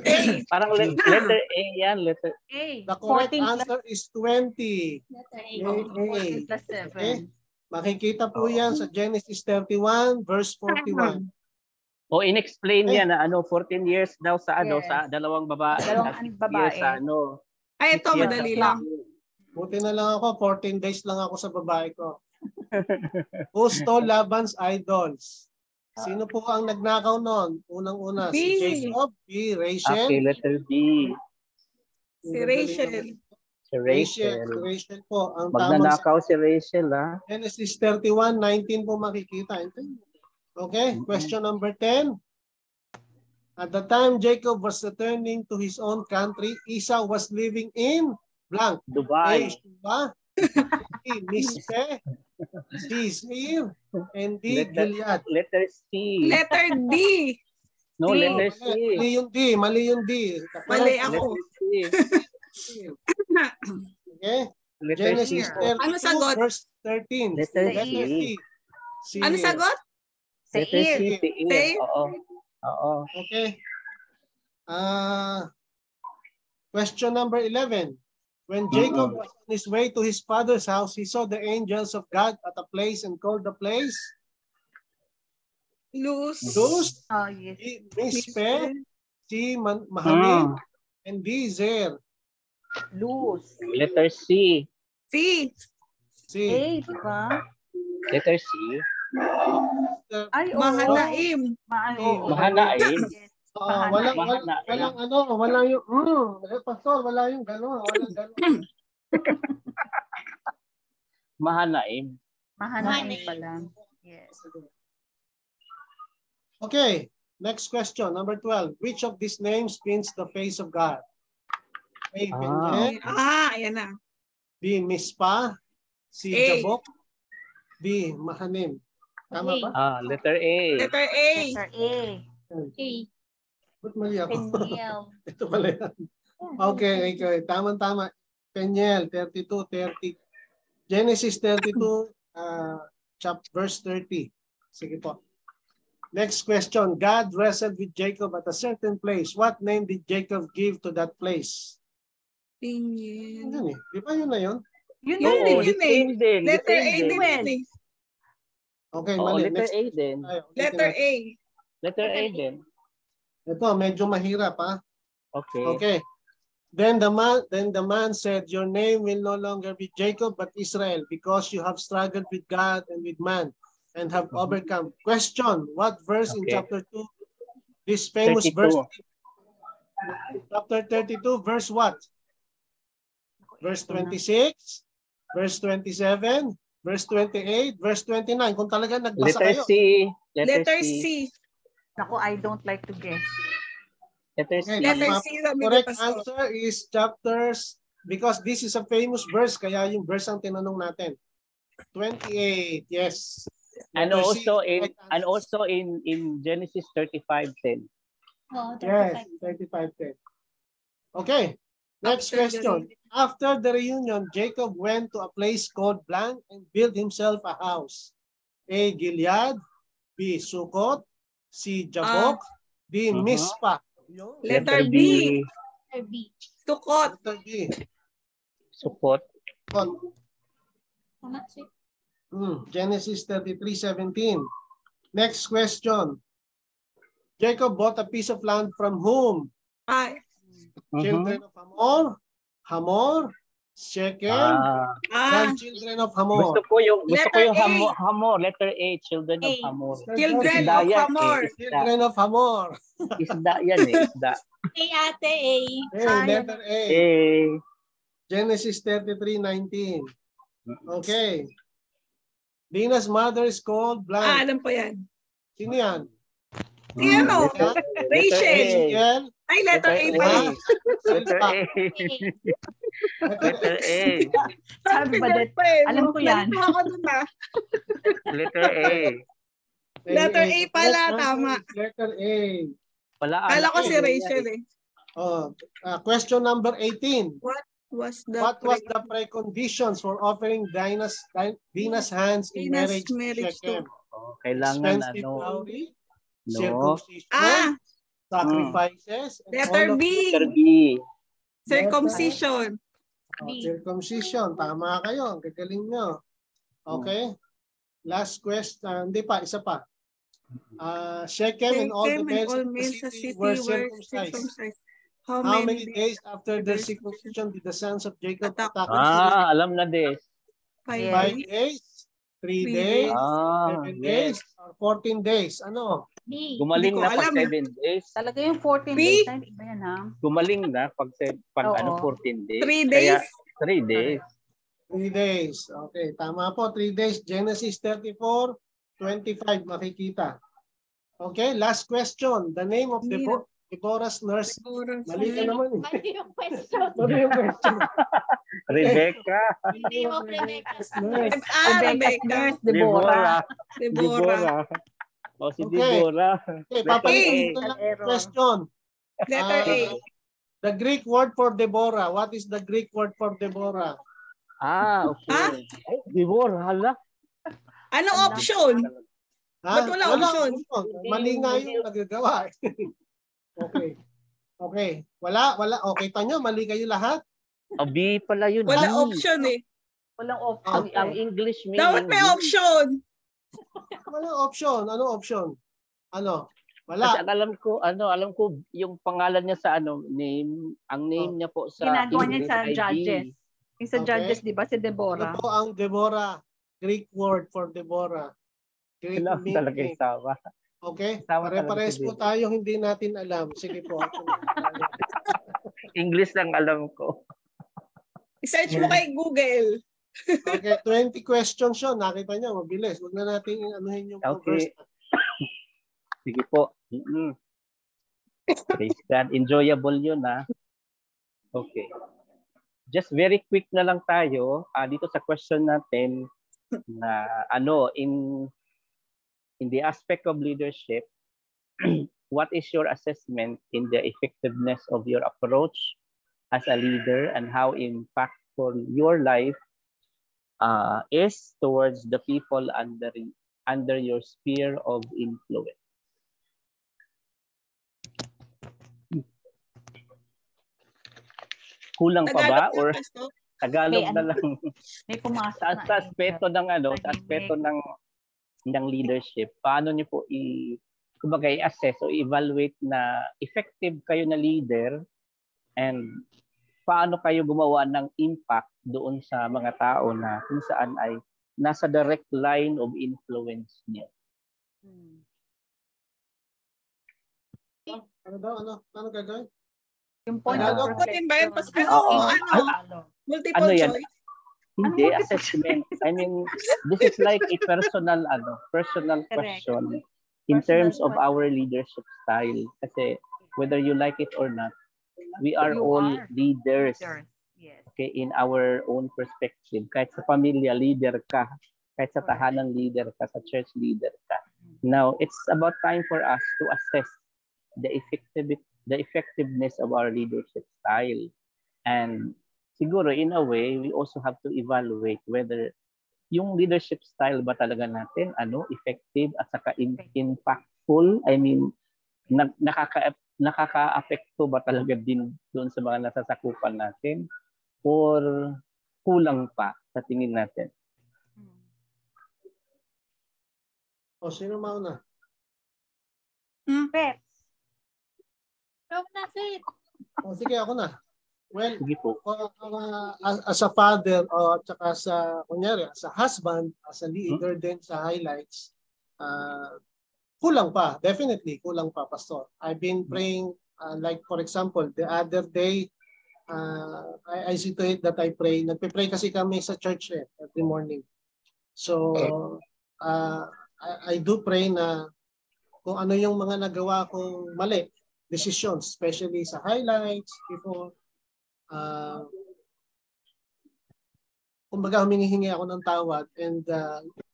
A. Parang letter A yan. Letter A. The correct 14 plus, answer is 20. Letter A. A. 14 plus 7. Okay. Makikita po yan sa Genesis 31 verse 41. O in-explain niya na 14 years daw sa Yes. sa dalawang babae. Dalawang at 6 babae. years sa Ay, ito, 6 years madali sa- lang. Buti na lang ako, 14 days lang ako sa babae ko. Who stole Laban's idols? Sino po ang nagnakaw noon? Unang-una, si B. Jacob, B. Okay, Rachel. letter B. Si Rachel. Si Rachel. Rachel. Rachel po. Ang tamang Magnanakaw si Rachel, ha? Genesis 31:19 po makikita. Okay, question number 10. At the time Jacob was returning to his own country, Esau was living in blank. A. Dubai. Sheba, B. Mispe, C. Seir, and D. Letter- Gilead. Letter C. Letter D. No, D. letter C. Mali yung D. Mali yung D. Mali ako. Letter C. Okay. Letter C. Genesis po. 32 Ano sagot? verse 13. Letter Letter C. C. Ano sagot? Letter C. Seir. Seir. Seir. Oo. Oo. Okay. Question number 11. When Jacob was on his way to his father's house, he saw the angels of God at a place and called the place Luz. Luz, Oh, yes. B. Mispe, C. Mahanim, and D. Zer. Luz. Letter C. C. C. A, di ba? Letter C. Ay, oo. Mahanaim. Oo. Mahanaim. Yes. Walang yung, pastor, wala yung gano'n. Walang gano'n. Mahanaim. Mahanaim pala. Yes. Okay, next question, number 12. Which of these names means the face of God? A. Peniel, Ayan na. B. Mispa, C. A. Jabok, D. Mahanim. Tama ba? Letter A. Letter A. Letter A. A. Ba't mali ako? Peniel. Ito pala yan. Okay. Tama. Peniel, 32, 30. Genesis 32, verse 30. Sige po. Next question. God wrestled with Jacob at a certain place. What name did Jacob give to that place? Piniel. Yun eh. Di ba yun na yun? Yun Yun yun din, eh. yun eh. Same din. Letter A same din din. yun eh. Okay, Oo, mali. letter Next A din. tayo. Letter A. Letter A din. Ito, medyo mahirap ha. Okay. Okay. Then the man said, your name will no longer be Jacob but Israel, because you have struggled with God and with man and have overcome. Question, what verse in Okay. chapter 2? This famous 32. verse. Chapter 32, verse what? Verse 26, verse 27, verse 28, verse 29. Kung talaga nagbasa Letter kayo. C. Letter C. Naku, I don't like to guess. Letter Okay, C. Letter C. Sabi ni correct Pastor. answer is chapters, because this is a famous verse, kaya yung verse ang tinanong natin. 28, yes. And Letter C is also the in right answer. in Genesis 35:10. Oh, Yes, 35. 35:10. Okay, next After the question. After the reunion, Jacob went to a place called blank and built himself a house. A. Gilead, B. Sukkot, C. Jabok, D. Mispa. Yun. Letter B. Letter B. Sukot. Letter B. Support. Tama, sir. Genesis 33:17. Next question. Jacob bought a piece of land from whom? Ay. Children of Hamor, Shechem, grandchildren of Hamor. Gusto ko yung Letter A. Hamor, letter A, children of A. Hamor. Children Isda of yan, Hamor. Isda. Children of Hamor. Isda yan isda. A, ate, A. Letter A. Genesis 33:19. Okay. Dina's mother is called blank. Alam po yan. Sino yan? Si ano? Rachel. Yan? Ay, letter A pa yun. Letter A. Letter A. Sabi ba that? Alam ko yan. Nalito ako dun ah. Letter A. Letter A pala, tama. Letter A. Kala ko si Rachel eh. Question number 18. What was the preconditions for offering Dina's hands in Dina's marriage to Shechem? Kailangan Expensive ano? dowry, No. circumcision, sacrifices, and Letter all of B. Letter B. Circumcision. Circumcision. Tama kayo. Ang gagaling nyo. Okay. Last question. Hindi pa. Isa pa. Shechem and all the males of the city were circumcised. How many days after their circumcision did the sons of Jacob attack the city? Alam na this. 5 5 days. days, 3 3 days, Ah, 7 days, or 14 days. Ano? B. Gumaling Hindi ko na pag alam. 7 days. Talaga yung 14 B? days. Ay, iba yan ha. Gumaling na pag Oo. 14 days. 3 Kaya days. 3 days. 3 days. Okay, tama po. 3 days. Genesis 34:25 makikita. Okay, last question. The name of Deborah's nurse. Mali ka naman eh. Mali yung question. Mali yung question. Rebecca. Name of Rebecca's Nurse. Rebecca. Deborah. Deborah. O si Okay. Deborah. Okay, Letter papalitin A. ko lang yung question. Letter A. The Greek word for Deborah. What is the Greek word for Deborah? Okay. Ay, Deborah, hala. Anong option? Ha? Ba't wala option? Mali nga yung nagagawa. Okay. Okay. Wala. Okay, tanyo, mali kayo lahat? B pala yun. Wala B. option eh. Walang option. Ang English meaning. Dapat may option. Wala option. Ano option? Ano? Kasi Wala. alam ko yung pangalan niya sa name, ang name niya po sa Ginagawa niya English sa ay B. judges. Yung sa Okay. judges, di ba? Si Ano Deborah. po ang Deborah? Greek word for Deborah. Greek Wala ko talaga meaning. isawa. Okay? Sama talaga Pare-pares si po Deborah. tayo hindi natin alam. Sige po. English lang alam ko. I-search mo kay Google. Okay, 20 questions yun. Nakita nyo, mabilis. Huwag na natin anuhin yung Okay. verse. Sige po. Praise God. Enjoyable yun Okay. Just very quick na lang tayo dito sa question natin na in the aspect of leadership, what is your assessment in the effectiveness of your approach as a leader and how impactful your life is towards the people under your sphere of influence? Kulang pa ba or Tagalog May na lang? May pumasok Sa na. aspeto ng sa aspeto ng leadership, paano niyo po kumbaga i-assess o evaluate na effective kayo na leader and paano kayo gumawa ng impact doon sa mga tao na kung saan ay nasa direct line of influence niyo? Ano daw? Ano gagawin? Yung point Tagalog of po din ba yun? reflection. Multiple Ano yan? choice? Hindi, assessment. I mean, this is like a personal question in terms of our leadership style. Kasi whether you like it or not, we are all leaders. Yes. Okay, in our own perspective. Kahit sa pamilya, leader ka. Kahit sa tahanan, leader ka. Sa church, leader ka. Now, it's about time for us to assess the effectiveness of our leadership style. And siguro, in a way, we also have to evaluate whether yung leadership style ba talaga natin, effective at saka impactful. I mean, nakaka-apekto ba talaga din doon sa mga nasasakupan natin? Or kulang pa sa tingin natin? O, sino mauna? Pets. Ikaw na, Sid. O, sige, ako na. Well, Sige po. as a father o tsaka sa, kunyari, as a husband, as a leader din sa highlights, kulang pa. Definitely, kulang pa, Pastor. I've been praying, like for example, the other day, I see to it that I pray. Nagpe-pray kasi kami sa church every morning. So, I do pray na kung ano yung mga nagawa kong mali, decisions, especially sa highlights, before, kumbaga humingi ako ng tawad and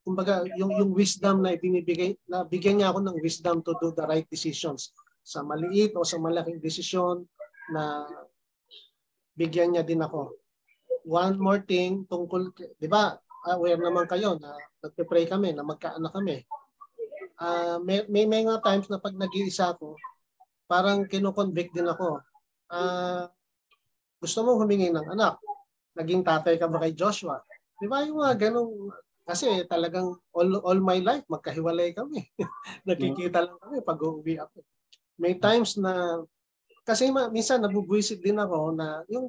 kumbaga yung wisdom na ibinibigay, na bigyan niya ako ng wisdom to do the right decisions sa maliit o sa malaking desisyon, na bigyan niya din ako. One more thing tungkol, di ba, aware naman kayo na nagpe-pray kami, na magkaanak kami. May mga times na pag nag-iisa ako, parang kino-convict din ako. Gusto mo humingi ng anak? Naging tatay ka ba kay Joshua? Di ba yung mga ganong, kasi talagang all my life, magkahiwalay kami. Nakikita lang kami pag uuwi ako. May times na, kasi minsan nabubwisit din ako na yung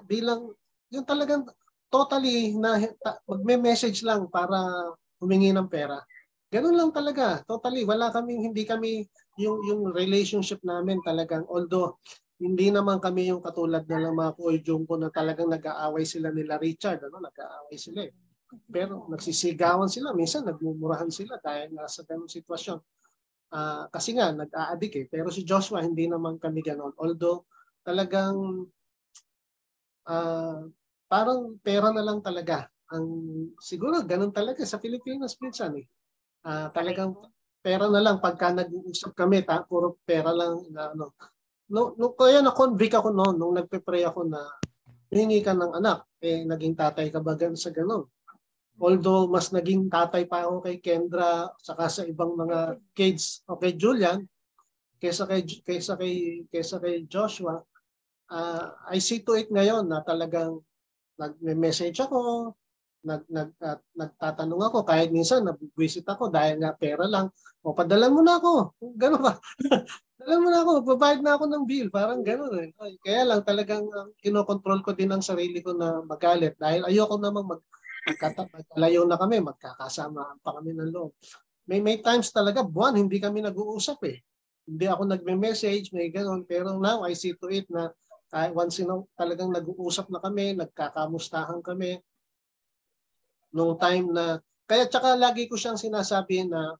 bilang, yung talagang totally na magme-message lang para humingi ng pera. Ganun lang talaga. Totally. Hindi kami, yung relationship namin talagang, although, hindi naman kami yung katulad na lang mga kuoyjong ko na talagang nag-aaway sila nila Richard. Nag-aaway sila eh. Pero nagsisigawan sila. Minsan nagmumurahan sila dahil nasa ganung sitwasyon. Kasi nga, nag-a-addict eh. Pero si Joshua, hindi naman kami ganon. Although, talagang parang pera na lang talaga. Siguro, ganun talaga sa Pilipinas minsan eh. Talagang pera na lang. Pagka nag-uusap kami, puro pera lang. Kaya na-convict ako nung nagpe-pray ako na hingi ka ng anak, naging tatay ka ba sa gano'n? Although mas naging tatay pa ako kay Kendra saka sa ibang mga kids o kay Julian kaysa kay Joshua, I see to it ngayon na talagang nagme-message ako, nagtatanong ako, kahit minsan nabubwisit ako dahil nga pera lang. O padala mo na ako. Gano'n ba? Alam mo na ako, babayad na ako ng bill. Parang gano'n eh. Kaya lang talagang kinokontrol ko din ang sarili ko na magalit dahil ayoko namang magkalayo na kami, magkakasama pa kami ng loob. May times talaga, buwan, hindi kami nag-uusap eh. Hindi ako nagme-message, may gano'n. Pero now, I see to it na once talagang nag-uusap na kami, nagkakamustahan kami. Nung time na, kaya tsaka lagi ko siyang sinasabi na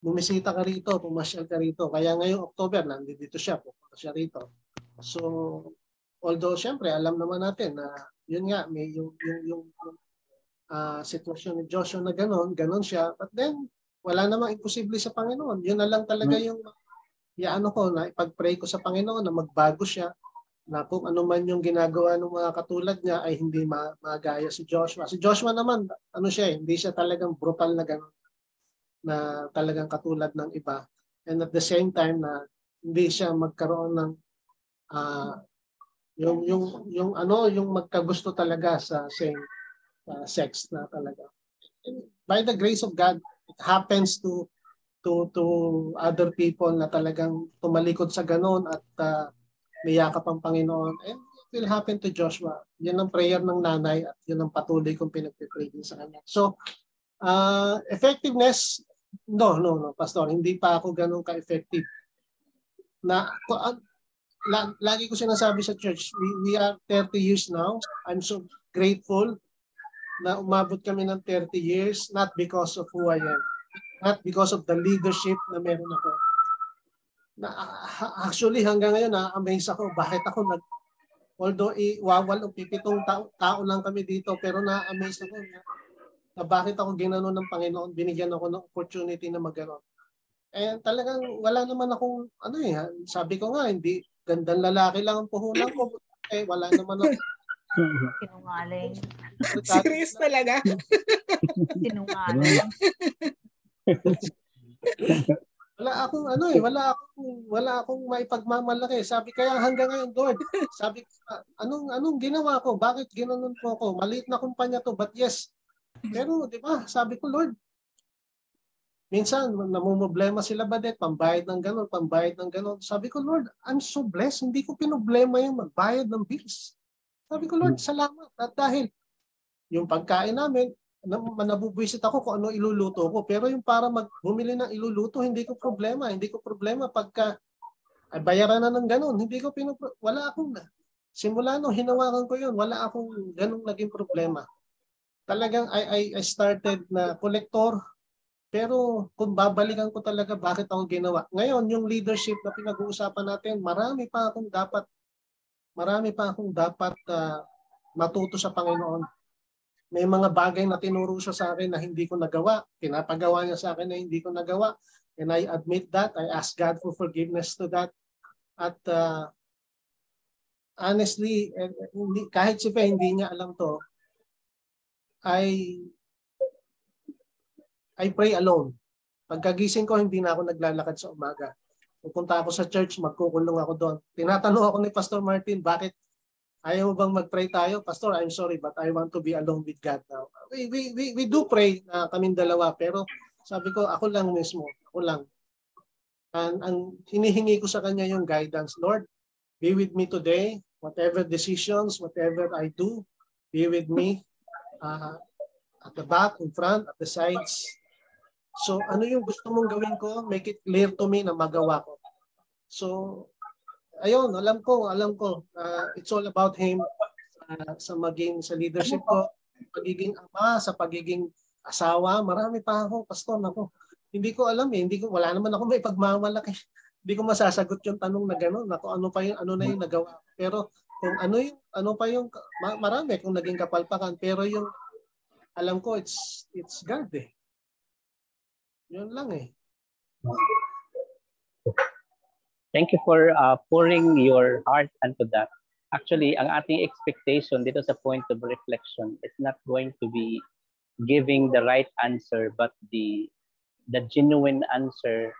bumisita ka rito, pumasyal ka rito. Kaya ngayong October, nandito siya, pupunta siya rito. So, although syempre, alam naman natin na yun nga, may yung sitwasyon ni Joshua na ganon siya. But then, wala namang imposible sa Panginoon. Yun na lang talaga yung na ipag-pray ko sa Panginoon na magbago siya, na kung ano man yung ginagawa ng mga katulad niya ay hindi magaya si Joshua. Si Joshua naman, hindi siya talagang brutal na ganon, na talagang katulad ng iba. And at the same time na hindi siya magkaroon ng yung magkagusto talaga sa same sex na talaga. And by the grace of God, it happens to other people na talagang tumalikod sa ganon at niyakap ang Panginoon. And it will happen to Joshua. Yan ang prayer ng nanay at yun ang patuloy kong pinagpipray din sa kanya. So, effectiveness, no, Pastor, hindi pa ako ganun ka-effective. Lagi ko sinasabi sa church, we are 30 years now. I'm so grateful na umabot kami ng 30 years, not because of who I am, not because of the leadership na meron ako. Actually, hanggang ngayon, na-amaze ako, bakit ako although 57 tao lang kami dito, pero na-amaze ako na bakit ako ginanon ng Panginoon, binigyan ako ng opportunity na magganon. And talagang wala naman akong, sabi ko nga, hindi, gandang lalaki lang ang puhunan ko. Wala naman ako. Sinungaling. Serious talaga? Sinungaling. Wala akong wala akong maipagmamalaki. Sabi kaya hanggang ngayon, Lord, sabi ko, anong ginawa ko? Bakit ginanon po ako? Maliit na kumpanya to, but yes. Pero di ba, sabi ko, Lord, minsan namumblema sila Badet, pambayad ng ganon, pambayad ng ganon. Sabi ko, Lord, I'm so blessed. Hindi ko pinoblema yung magbayad ng bills. Sabi ko, Lord, salamat. At dahil yung pagkain namin, nabubwisit ako kung ano iluluto ko. Pero yung para bumili ng iluluto, hindi ko problema. Hindi ko problema pagka bayaran na ng ganon. Hindi ko wala akong, simula nung hinawakan ko yun, wala akong ganong naging problema. Talagang I started na collector. Pero kung babalikan ko talaga bakit ako ginawa. Ngayon, yung leadership na pinag-uusapan natin, marami pa akong dapat matuto sa Panginoon. May mga bagay na tinuro siya sa akin na hindi ko nagawa. Pinapagawa niya sa akin na hindi ko nagawa. And I admit that. I ask God for forgiveness to that. At honestly, kahit si Fe, hindi niya alam to, I pray alone. Pagkagising ko, hindi na ako naglalakad sa umaga. Pupunta ako sa church, magkukulong ako doon. Tinatanong ako ni Pastor Martin, bakit ayaw mo bang mag-pray tayo? Pastor, I'm sorry, but I want to be alone with God now. We do pray na kaming dalawa, pero sabi ko, ako lang mismo. Ako lang. Ang hinihingi ko sa Kanya yung guidance. Lord, be with me today. Whatever decisions, whatever I do, be with me at the back, in front, at the sides. So, ano yung gusto mong gawin ko? Make it clear to me na magawa ko. So, ayun, alam ko, it's all about Him sa leadership ko, pagiging ama, sa pagiging asawa, marami pa ako, pastor, ako. Hindi ko alam wala naman ako may pagmamalaki. Hindi ko masasagot yung tanong na gano'n, ano na yung nagawa. Pero kung marami kung naging kapalpakan, pero yung alam ko, it's God eh. Yun lang eh. Thank you for pouring your heart into that. Actually, ang ating expectation dito sa point of reflection is not going to be giving the right answer, but the genuine answer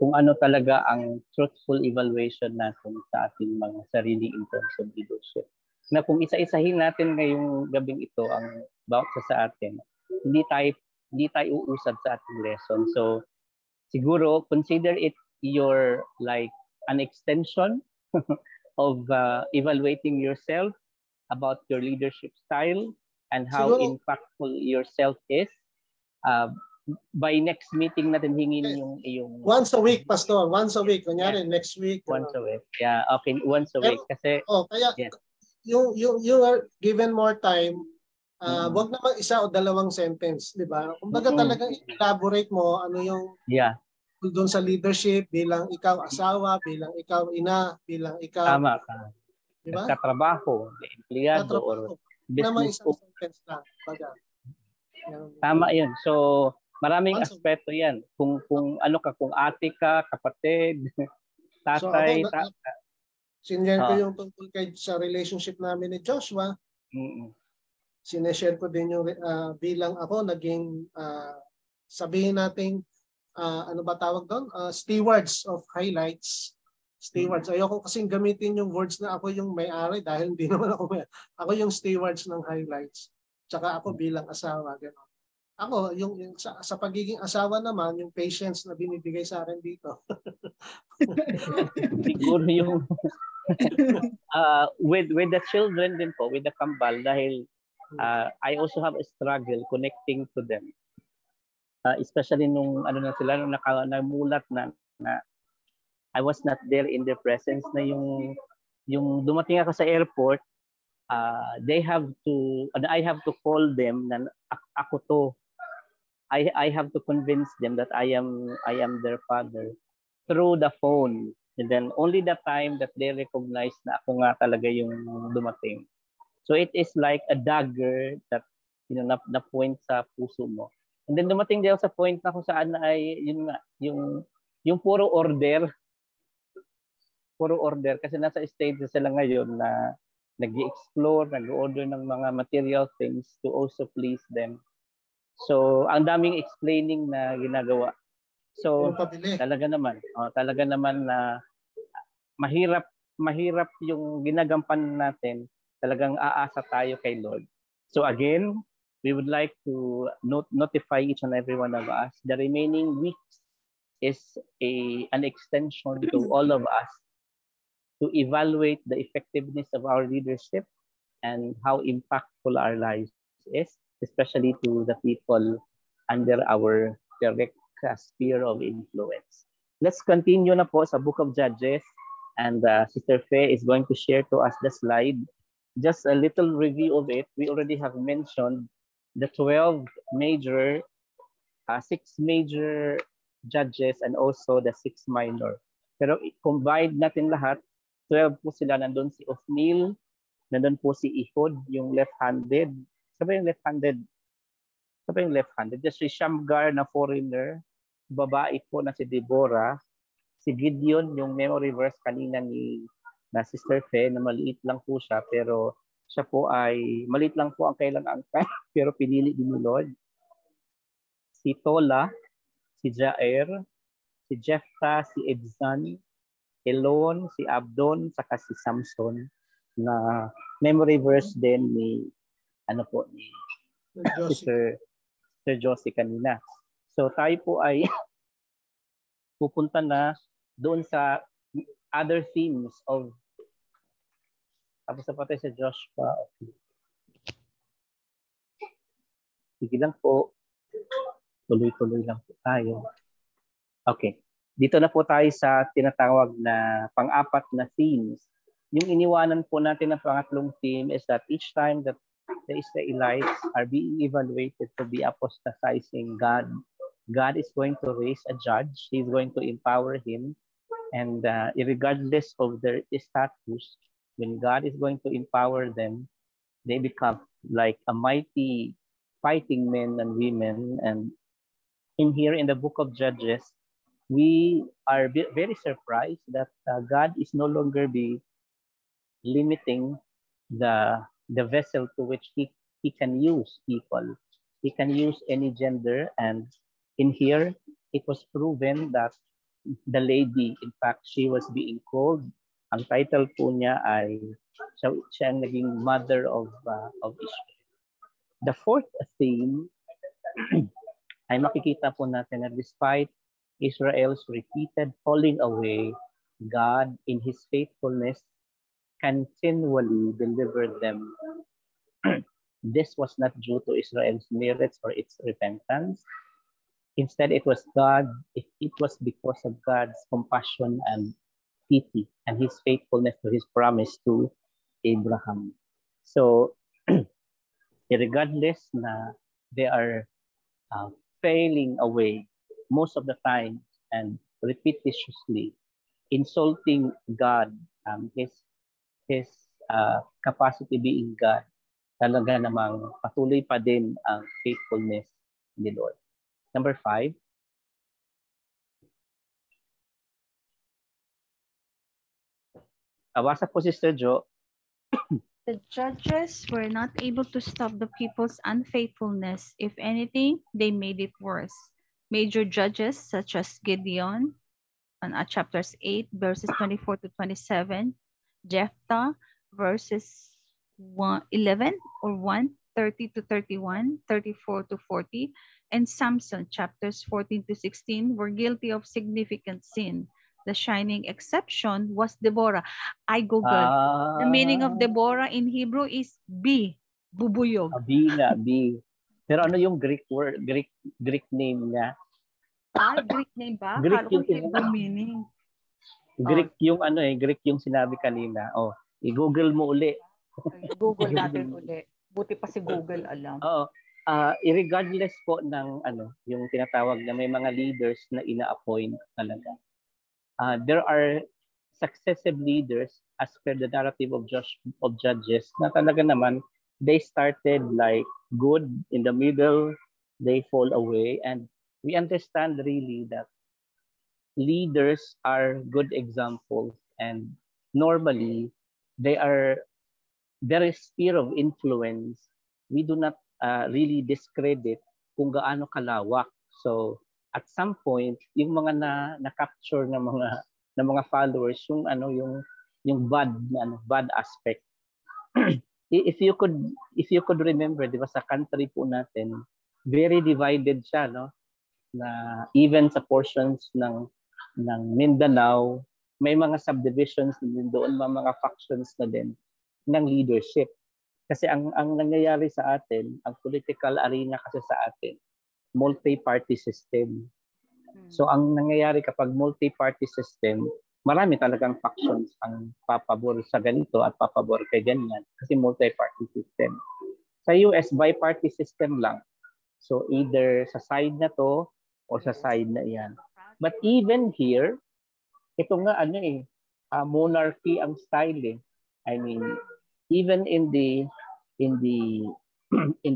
kung ano talaga ang truthful evaluation natin sa ating mga sarili in terms of leadership. Na kung isa-isahin natin ngayong gabing ito ang about sa atin, hindi tayo uusad sa ating lesson. So, siguro, consider it your like an extension of evaluating yourself about your leadership style and how Siguro, impactful yourself is. By next meeting natin hingin yung once a week, Pastor. Once a week. Kunyari, next week. Once a week. Yeah, okay. Once a week. Kasi, kaya yes. you are given more time. Wag naman isa o dalawang sentence, di ba? Kumbaga talagang elaborate mo ano yung doon sa leadership bilang ikaw asawa, bilang ikaw ina, bilang ikaw tama ka. Diba? Katrabaho, empleyado or business isang sentence lang. Tama 'yun. So, maraming aspeto 'yan. Kung ano ka, kung ate ka, kapatid, tatay, sinare ko yung tungkol sa relationship namin ni Joshua. Sineshare ko din yung bilang ako naging sabihin natin ano ba tawag doon? Stewards of highlights. Stewards. Ayoko kasing gamitin yung words na ako yung may-ari dahil hindi naman ako ako yung stewards ng highlights. Tsaka ako bilang asawa. Gano'n. Ako, yung sa pagiging asawa naman, yung patience na binibigay sa akin dito. Siguro yung with the children din po, with the kambal, dahil I also have a struggle connecting to them. Especially nung sila nung namulat na I was not there in their presence na yung dumating ako sa airport, I have to call them na ako to. I have to convince them that I am their father through the phone, and then only the time that they recognize na ako nga talaga yung dumating. So it is like a dagger that na point sa puso mo. And then dumating din sa point na kung saan ay yung puro order kasi nasa stage sila ngayon na nag-explore, nag-order ng mga material things to also please them. So ang daming explaining na ginagawa. So talaga naman na mahirap yung ginagampanan natin, talagang aasa tayo kay Lord. So again, we would like to notify each and every one of us the remaining weeks is an extension to all of us to evaluate the effectiveness of our leadership and how impactful our lives is, especially to the people under our direct sphere of influence. Let's continue na po sa Book of Judges, and Sister Faye is going to share to us the slide. Just a little review of it. We already have mentioned the 12 major, 6 major judges and also the 6 minor. Pero combined natin lahat, 12 po sila. Nandun si Othniel, nandun po si Ehud, yung left-handed. Sabi yung left-handed? Sabi yung left-handed? Just si Shamgar na foreigner, babae po na si Deborah, si Gideon, yung memory verse kanina na Sister Fe, na maliit lang po siya, pero siya po ay, maliit lang po ang kailang angkat, pero pinili din ni Lord. Si Tola, si Jair, si Jephthah, si Ebzan, Elon, si Abdon, saka si Samson, na memory verse din ni, ni Sir Josie kanina. So tayo po ay pupunta na doon sa other themes of, tapos na patay sa Joshua. Okay. Sige lang po. Tuloy-tuloy lang po tayo. Okay. Dito na po tayo sa tinatawag na pang-apat na themes. Yung iniwanan po natin na pangatlong theme is that each time that the Israelites are being evaluated to be apostatizing God, God is going to raise a judge. He's going to empower him. And regardless of their status, when God is going to empower them, they become like a mighty fighting men and women. And in here in the book of Judges, we are very surprised that God is no longer limiting the vessel to which he can use people. He can use any gender, and in here it was proven that the lady, in fact, she was being called. Ang title po niya ay siya ang naging mother of Israel. The fourth theme ay makikita po natin na despite Israel's repeated falling away, God in His faithfulness continually delivered them. This was not due to Israel's merits or its repentance. Instead, it was God. It was because of God's compassion and pity and His faithfulness to His promise to Abraham. So, regardless na they are failing away most of the time and repetitiously insulting God, His capacity being God, talaga namang patuloy pa din ang faithfulness ni Lord. Number 5. Awasa po Sister Jo. The judges were not able to stop the people's unfaithfulness. If anything, they made it worse. Major judges such as Gideon, on chapters 8, verses 24 to 27, Jephthah, verses 11 or 1, 30 to 31, 34 to 40, and Samson, chapters 14 to 16, were guilty of significant sin. The shining exception was Deborah. I googled. The meaning of Deborah in Hebrew is B, bubuyog. B nga, B. Pero ano yung Greek word, Greek name niya? Greek name ba? Greek yung Hebrew meaning. Greek yung Greek yung sinabi kanina. Oh, i-google mo uli. Google natin uli. Buti pa si Google alam. Oo. Irregardless po ng yung tinatawag na may mga leaders na ina-appoint talaga. There are successive leaders as per the narrative of Judges na talaga naman they started like good, in the middle they fall away, and we understand really that leaders are good examples, and normally their sphere of influence, we do not really discredit kung gaano kalawak. So at some point, yung mga na-capture ng mga ng mga followers yung bad aspect. if you could remember, di ba, sa country po natin, very divided siya, no? Na even sa portions ng Mindanao, may mga subdivisions din doon, mga factions na din ng leadership. Kasi ang nangyayari sa atin, ang political arena kasi sa atin, multi-party system. So ang nangyayari kapag multi-party system, marami talagang factions ang papabor sa ganito at papabor kay ganyan kasi multi-party system. Sa US, bi-party system lang. So either sa side na to o sa side na iyan. But even here, ito nga monarchy ang style eh. I mean, even in the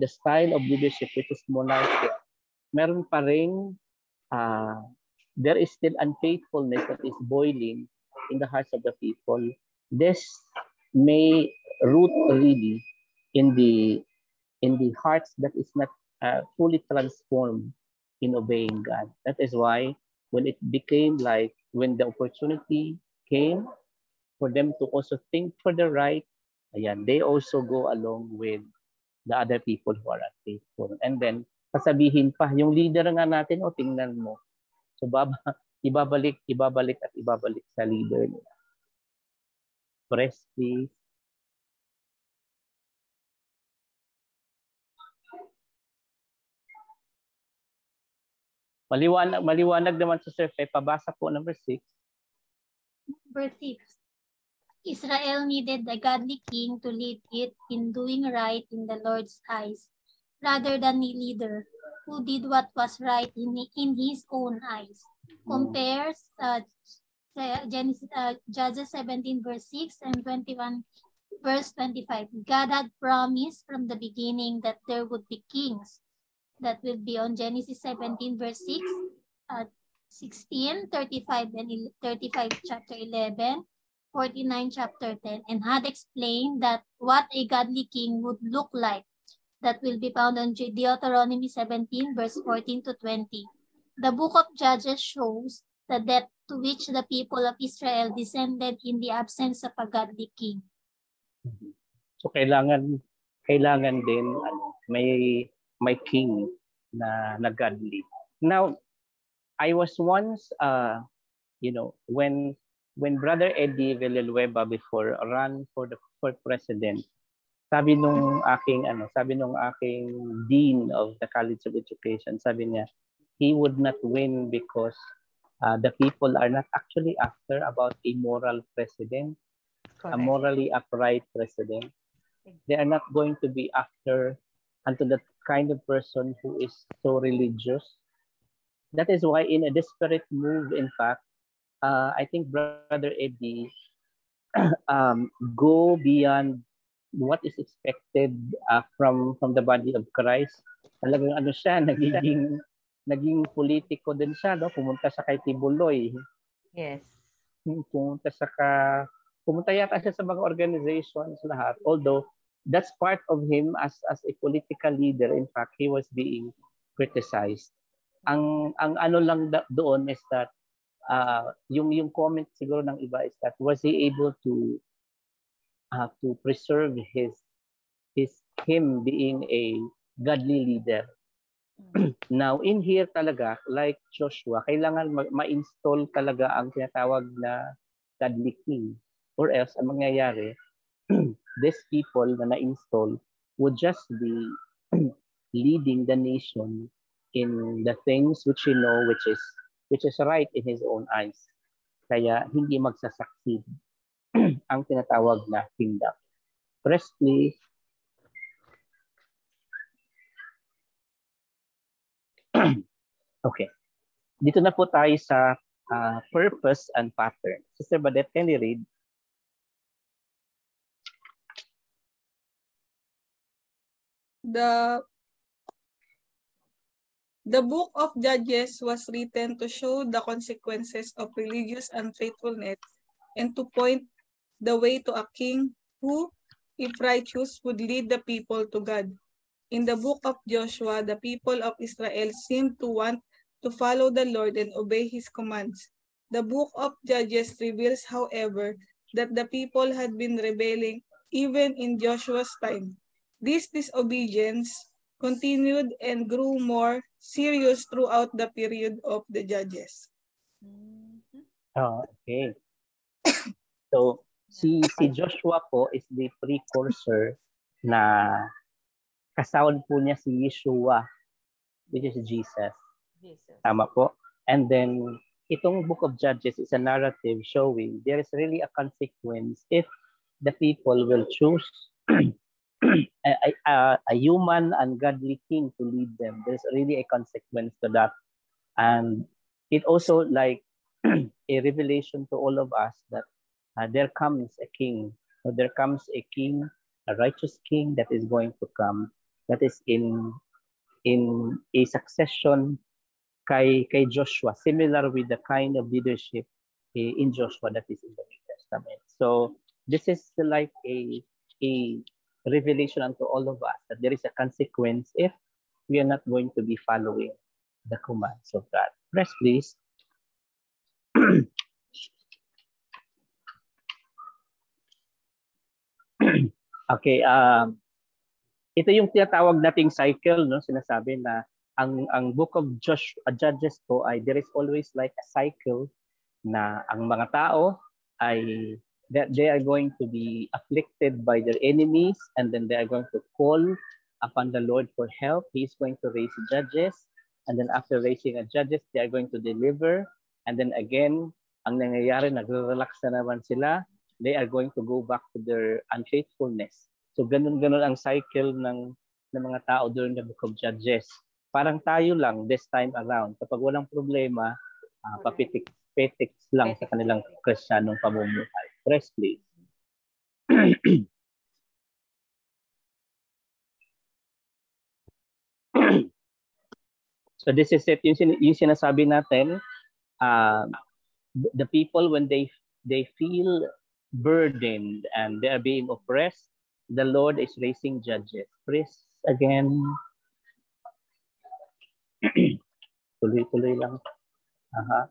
style of leadership which is monarchy, meron pa ring there is still unfaithfulness that is boiling in the hearts of the people. This may root really in the hearts that is not fully transformed in obeying God. That is why when it became like, when the opportunity came for them to also think for the right, they also go along with the other people who are unfaithful. And then, sasabihin pa, yung leader nga natin, tingnan mo. So, ibabalik sa leader nila. Press, please. Maliwanag naman sa Sir Fe. Pabasa po number 6. Number 6. Israel needed a godly king to lead it in doing right in the Lord's eyes, rather than a leader who did what was right in his own eyes. Compares Judges 17 verse 6 and 21 verse 25. God had promised from the beginning that there would be kings. That will be on Genesis 17 verse 6, 16, 35 and 35 chapter 11, 49 chapter 10, and had explained that what a godly king would look like. That will be found on Deuteronomy 17 verse 14 to 20. The book of Judges shows the depth to which the people of Israel descended in the absence of a godly king. So kailangan din may king na godly. Now, I was once when Brother Eddie Villanueva before ran for president, sabi nung aking dean of the College of Education, sabi niya, he would not win because the people are not actually after about a moral president. Correct. A morally upright president. They are not going to be after unto that kind of person who is so religious. That is why in a desperate move, in fact, I think Brother Eddie go beyond what is expected from the body of Christ. Talagang naging politiko din siya, no? Pumunta siya kay Tibuloy. Yes. Pumunta yata siya sa mga organizations lahat. Although that's part of him as a political leader. In fact, he was being criticized. Ang ano lang doon is that yung comment siguro ng iba is that was he able to preserve him being a godly leader. Now in here talaga, like Joshua, kailangan ma-install talaga ang tinatawag na godly king, or else ang mangyayari these people na na-install would just be leading the nation in the things which he know which is right in his own eyes. Kaya hindi magsasucceed ang tinatawag na kingdom. Press please. Okay. Dito na po tayo sa purpose and pattern. Sister Badet, can you read? The book of Judges was written to show the consequences of religious unfaithfulness and to point the way to a king who, if righteous, would lead the people to God. In the book of Joshua, the people of Israel seemed to want to follow the Lord and obey his commands. The book of Judges reveals, however, that the people had been rebelling even in Joshua's time. This disobedience continued and grew more serious throughout the period of the Judges. Oh, okay. So, si Joshua po is the precursor na kasawad po niya si Yeshua, which is Jesus. Tama po. And then, itong book of Judges is a narrative showing there is really a consequence if the people will choose a human and godly king to lead them. There's really a consequence to that. And it also like a revelation to all of us that there comes a king. So there comes a king, a righteous king that is going to come, that is in a succession kay Joshua, similar with the kind of leadership in Joshua that is in the New Testament. So this is like a revelation unto all of us that there is a consequence if we are not going to be following the commands of God. Press, please. Okay, ito yung tinatawag nating cycle, no? Sinasabi na ang book of Judges po ay there is always like a cycle na ang mga tao ay that they are going to be afflicted by their enemies and then they are going to call upon the Lord for help. He is going to raise judges and then after raising a judges, they are going to deliver and then again, ang nangyayari, nagre-relax na naman sila. They are going to go back to their unfaithfulness. So ganun-ganun ang cycle ng mga tao during the book of Judges. Parang tayo lang this time around. Kapag walang problema, petiks lang sa kanilang Kristiyanong pamumuhay. Press, please. So this is it. Yung sinasabi natin, the people when they feel burdened and they are being oppressed, the Lord is raising judges. Press again. Tuloy-tuloy lang. Aha.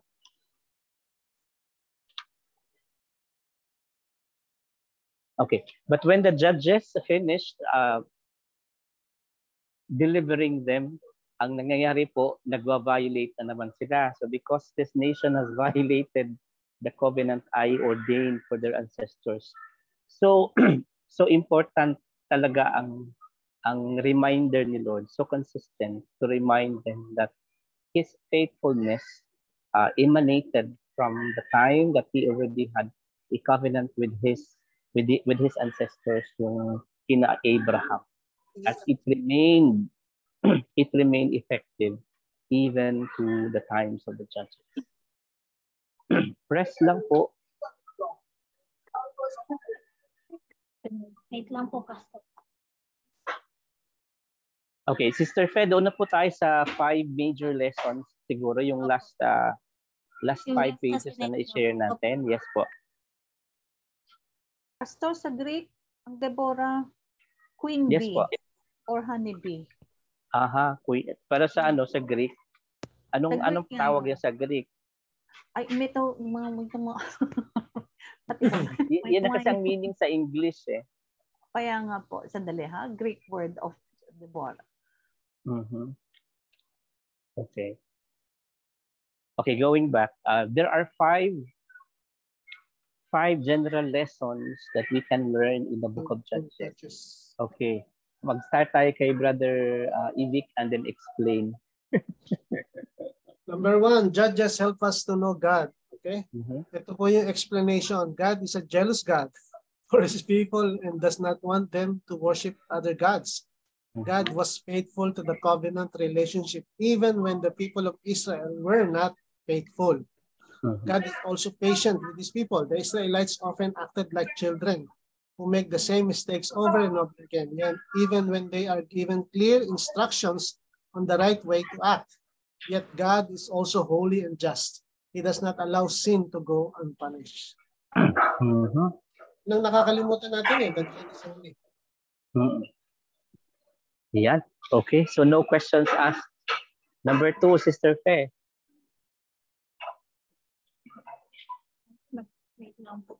Okay, but when the judges finished delivering them, ang nangyayari po, nagwa-violate na naman sila. So because this nation has violated the covenant I ordained for their ancestors. So so important talaga ang reminder ni Lord, so consistent to remind them that His faithfulness emanated from the time that He already had a covenant with His ancestors, yung kina Abraham. As it remained effective even to the times of the judges. Press lang po. Wait lang po, Pastor. Okay, Sister Fed, doon na po tayo sa 5 major lessons. Siguro yung last 5 pages na na-share natin. Yes po. Pastor, sa Greek, ang Deborah, Queen Yes bee po. or honey bee? Aha, para sa sa Greek? Anong Greek tawag yan sa Greek? Ay, may mga Yan na kasi ang meaning sa English eh. Kaya nga po, sandali ha, Greek word of Deborah. Mm-hmm. Okay. Okay, going back, there are 5 general lessons that we can learn in the book of Judges. Okay. Mag-start tayo kay Brother Ivic and then explain. Number 1, Judges help us to know God. Okay? Mm-hmm. Ito po yung explanation. God is a jealous God for His people and does not want them to worship other gods. God was faithful to the covenant relationship even when the people of Israel were not faithful. God is also patient with His people. The Israelites often acted like children who make the same mistakes over and over again, even when they are given clear instructions on the right way to act. Yet God is also holy and just. He does not allow sin to go unpunished. Nang nakakalimutan natin that God is holy. Yeah. Okay. So no questions asked. Number 2, Sister Fe. lang po.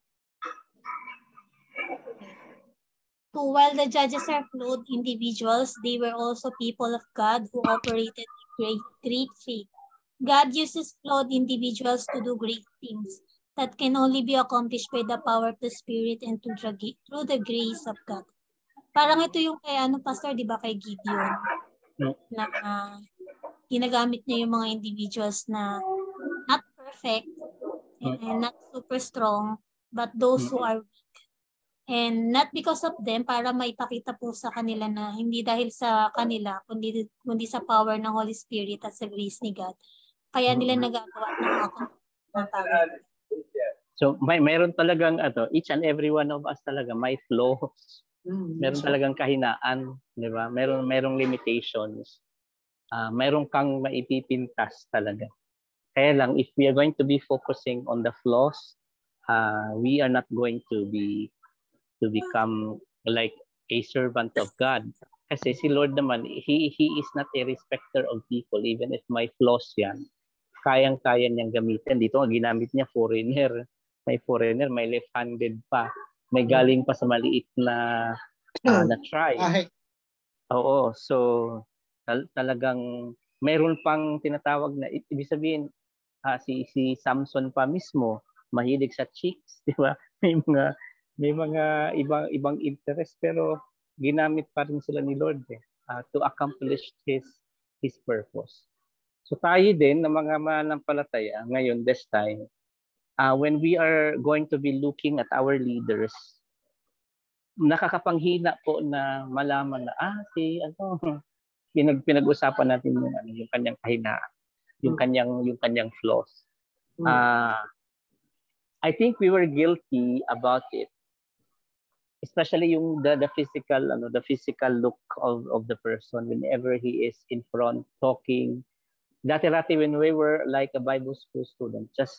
2. While the judges are flawed individuals, they were also people of God who operated with great faith. God uses flawed individuals to do great things that can only be accomplished by the power of the Spirit and through the grace of God. Parang ito yung kay Pastor, di ba, kay Gideon, na ginagamit niya yung mga individuals na not perfect and not super strong, but those who are weak. And not because of them, para maipakita po sa kanila na hindi dahil sa kanila, kundi sa power ng Holy Spirit at sa grace ni God. Kaya nila nagagawa ng power. So mayroon talagang each and every one of us talaga may flaws. Meron talagang kahinaan, di ba? Merong limitations. Meron kang maipipintas talaga. Kaya lang, if we are going to be focusing on the flaws, we are not going to become like a servant of God. Kasi si Lord naman, He is not a respecter of people. Even if may flaws yan, kayang-kaya niyang gamitin. Dito, ginamit niya foreigner. May foreigner, may left-handed pa. May galing pa sa maliit na tribe. Oo, so talagang mayroon pang tinatawag na, ibig sabihin, si Samson pa mismo, mahilig sa chicks, di ba? May mga ibang interest, pero ginamit pa rin sila ni Lord to accomplish his purpose. So tayo din na mga mananampalataya ngayon this time, when we are going to be looking at our leaders, nakakapanghina po na malaman na pinag-usapan natin yung kanyang kahinaan, yung kanyang flaws. I think we were guilty about it. Especially yung the physical look of the person whenever he is in front talking. Dati when we were like a Bible school student, just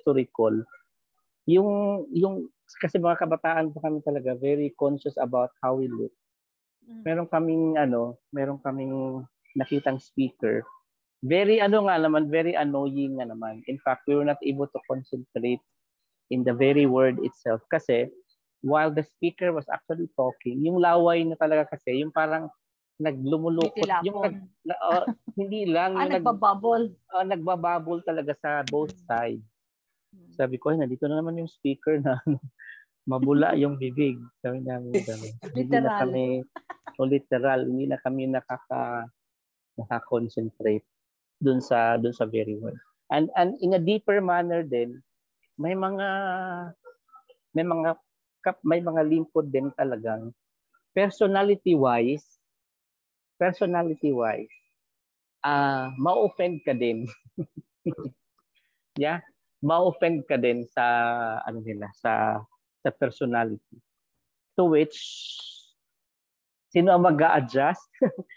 to recall yung kasi mga kabataan pa kami talaga very conscious about how we look. Meron kaming nakitang speaker, very very annoying nga naman. In fact, we were not able to concentrate in the very word itself kasi while the speaker was actually talking, yung laway na talaga kasi, yung parang naglumulukot. Hindi lang. Nagbabubble. Nagbabubble talaga sa both sides. Sabi ko, nandito na naman yung speaker na mabula yung bibig. Sabi namin, literal. Hindi na kami nakakonsentrate dun sa very word. And in a deeper manner din, may mga lingkod din talagang personality wise ma-offend ka din. Yeah, ma-offend ka din sa sa personality, to which sino ang mag-a-adjust?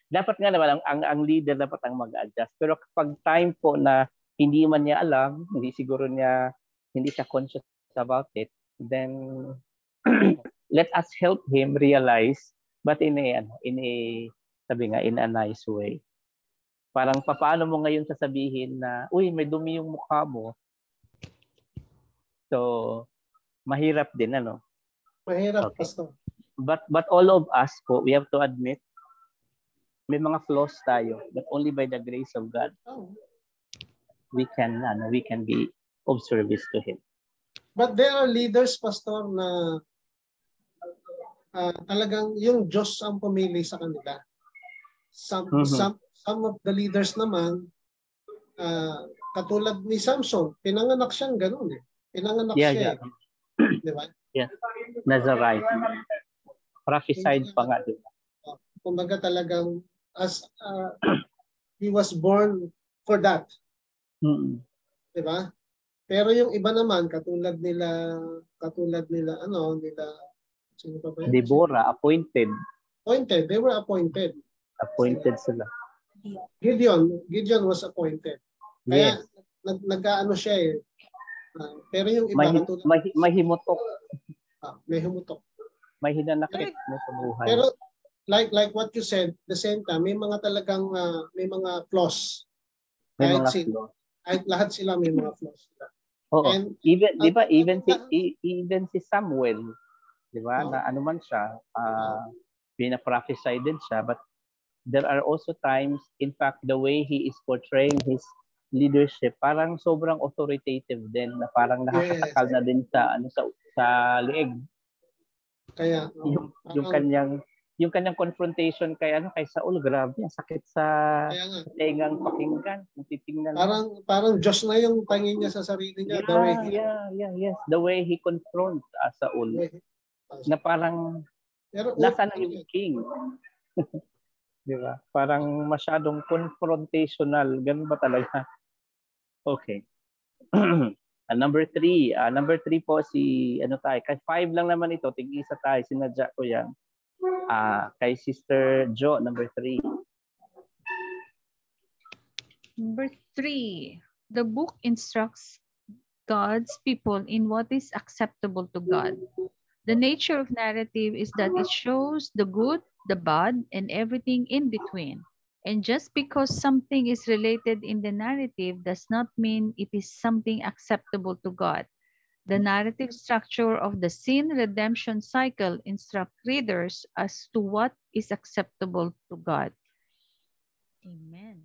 Dapat nga naman ang leader dapat ang mag-a-adjust, pero kapag time po na hindi man niya alam, hindi siya conscious about it, then let us help him realize, but in a nice way. Parang paano mo ngayon sasabihin na, uy, may dumi yung mukha mo. So, mahirap din, Mahirap, okay. Pastor. But all of us po, we have to admit, may mga flaws tayo, but only by the grace of God, we can be of service to Him. But there are leaders, Pastor, na talagang yung Diyos ang pumili sa kanila. Some of the leaders naman, katulad ni Samson, pinanganak siyang ganun eh. Pinanganak siya. Di ba? Yeah. Nazarite. Prophesied pa nga, di ba? Kumbaga talagang he was born for that. Di ba? Pero yung iba naman, katulad nila sino pa ba yun? Deborah, appointed. They were appointed. Appointed sila. Gideon was appointed. Kaya nag-aano siya eh. Pero yung iba may himutok. May humutok. May hinanakit mo sa buhay. Pero like what you said, the same time, may mga talagang may mga flaws. Kahit lahat sila may mga flaws sila. Oo. And Even, di ba, even ang- even si Samuel, di ba, Oo. na ano man siya, pina-prophesy din siya, but there are also times, in fact, the way he is portraying his leadership, parang sobrang authoritative din, na parang nakakatakal na din sa ano sa leeg. Kaya Yung kanyang confrontation kay Saul, grabe, ang sakit sa kaya nga, tengang pakinggan, kung titingnan mo. parang Diyos na yung tingin niya sa sarili niya. The way Yes. The way he confronts Saul, na parang nasa na yung king. Di ba? Parang masyadong confrontational. Ganun ba talaga? Okay. Number 3. Number 3 po si, tayo. Kay 5 lang naman ito. Tig-isa tayo. Sinadya ko yan. Kay Sister Jo, number 3. Number 3. The book instructs God's people in what is acceptable to God. The nature of narrative is that it shows the good, the bad, and everything in between. And just because something is related in the narrative does not mean it is something acceptable to God. The narrative structure of the sin redemption cycle instructs readers as to what is acceptable to God. Amen.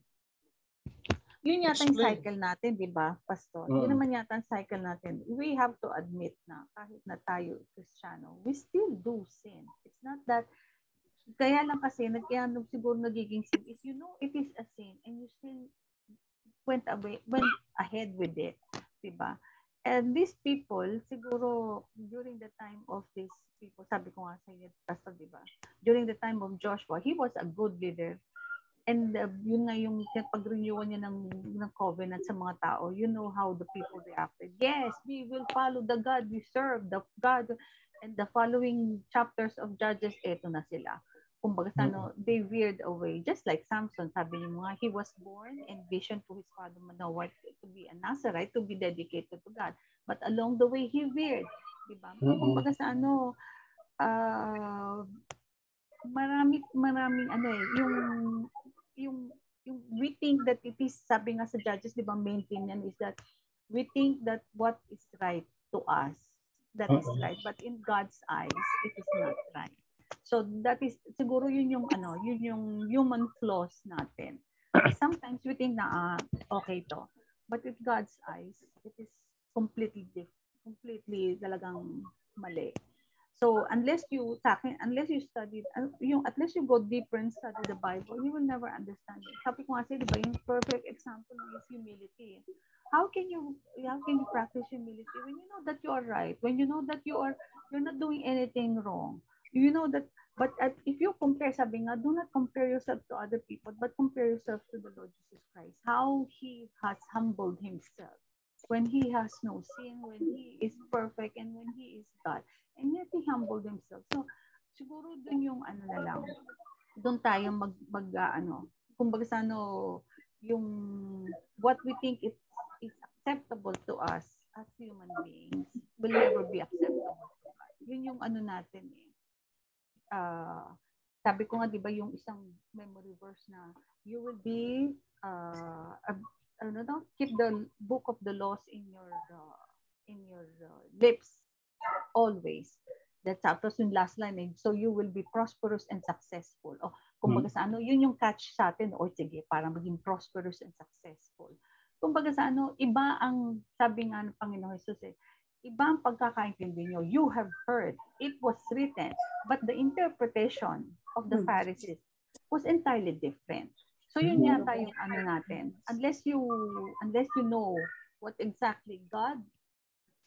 Yun yata yung cycle natin, di ba, Pastor? Yun naman yata ang cycle natin. We have to admit na kahit na tayo Kristiyano, we still do sin. It's not that, kaya lang kasi, siguro nagiging sin is, you know, it is a sin and you still went ahead with it, di ba? And these people, siguro, during the time of these people, sabi ko nga sa inyo, Pastor, di ba? During the time of Joshua, he was a good leader. And yun nga yung pag-renewan niya ng covenant sa mga tao, you know how the people reacted. Yes, we will follow the God we serve, the God. And the following chapters of Judges, eto na sila. Kumbaga they veered away. Just like Samson, sabi niyo nga, he was born and vision to his father Manoah to be a Nazarite, to be dedicated to God. But along the way, he veered. Diba? Kumbaga sa maraming yung we think that it is, sabi nga sa Judges, di ba, main thing yan is that we think that what is right to us, that is right, but in God's eyes, it is not right. So that is, siguro yun yung human flaws natin. Sometimes we think na, okay to, but in God's eyes, it is completely talagang mali. So unless you study, unless you go deeper and study the Bible, you will never understand it. Sabi ko nga di ba, yung perfect example ng is humility. How can you practice humility when you know that you are right, when you know that you're not doing anything wrong, you know that. But if you compare, sabi nga, do not compare yourself to other people, but compare yourself to the Lord Jesus Christ. How he has humbled himself when he has no sin, when he is perfect, and when he is God. And yet he humbled himself. So, siguro dun yung na lang, doon tayo kumbaga sa yung what we think is acceptable to us as human beings will never be acceptable to God. Yun yung natin sabi ko nga, di ba, yung isang memory verse na, you will be, keep the book of the laws in your lips always. That's tapos yung last line, so you will be prosperous and successful. Kumbaga sa yun yung catch sa atin, sige, para maging prosperous and successful. Kumbaga sa iba ang sabi nga ng Panginoon Jesus iba ang pagkakaintindi nyo. You have heard, it was written, but the interpretation of the Pharisees was entirely different. So yun yata yung natin. Unless you know what exactly God's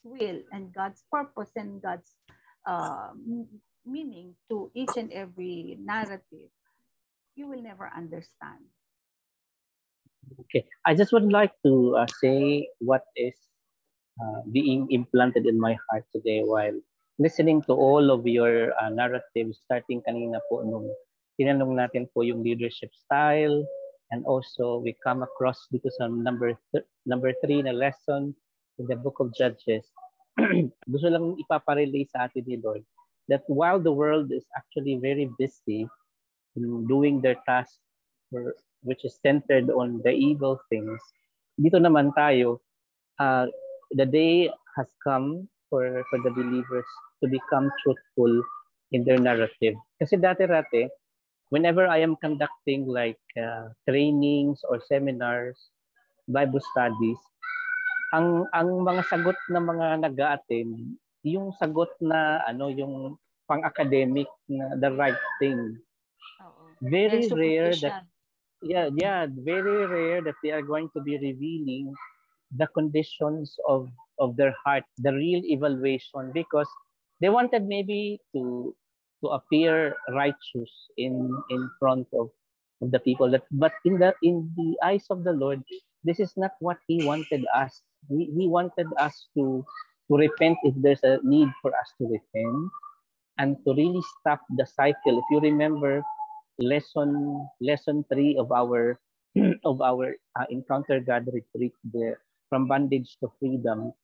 will and God's purpose and God's meaning to each and every narrative, you will never understand. Okay, I just would like to say what is being implanted in my heart today while listening to all of your narratives, starting kanina po nung tinanong natin po yung leadership style, and also we come across dito sa number 3 na lesson in the book of Judges. Gusto lang ipaparelay sa atin ni Lord that while the world is actually very busy in doing their task which is centered on the evil things, dito naman tayo the day has come for the believers to become truthful in their narrative. Kasi dati-rati, whenever I am conducting like trainings or seminars, Bible studies, ang mga sagot ng mga nag-a-attend, yung sagot na yung pang-academic na the right thing. Very rare that very rare that they are going to be revealing the conditions of their heart, the real evaluation, because they wanted maybe to appear righteous in front of the people. But in the eyes of the Lord, this is not what He wanted us. He wanted us to repent if there's a need for us to repent, and to really stop the cycle. If you remember lesson 3 of our Encounter God retreat, there from bondage to freedom,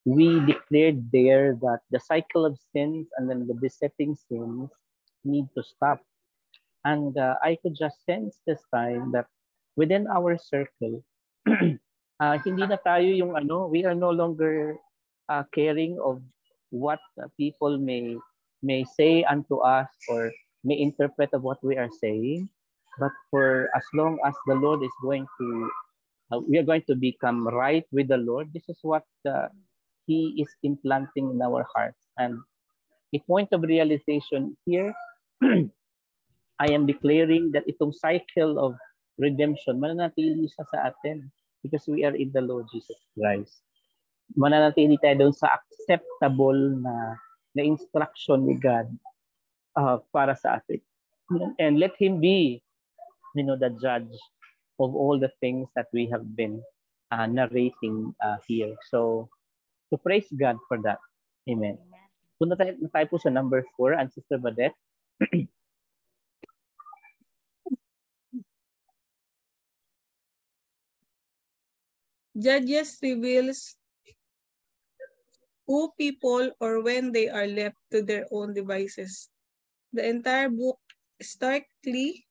we declared there that the cycle of sins and then the besetting sins need to stop. And I could just sense this time that within our circle, hindi na tayo yung we are no longer caring of what people may say unto us or may interpret of what we are saying, but for as long as the Lord is going to we are going to become right with the Lord, this is what He is implanting in our hearts. And a point of realization here, I am declaring that itong cycle of redemption, mananatili siya sa atin because we are in the Lord Jesus Christ. Mananatili tayo doon sa acceptable na instruction ni God para sa atin. And let Him be, the judge of all the things that we have been narrating here. So praise God for that. Amen. Punta tayo po sa number 4, and Sister Badette. Judges reveals who people or when they are left to their own devices. The entire book starkly,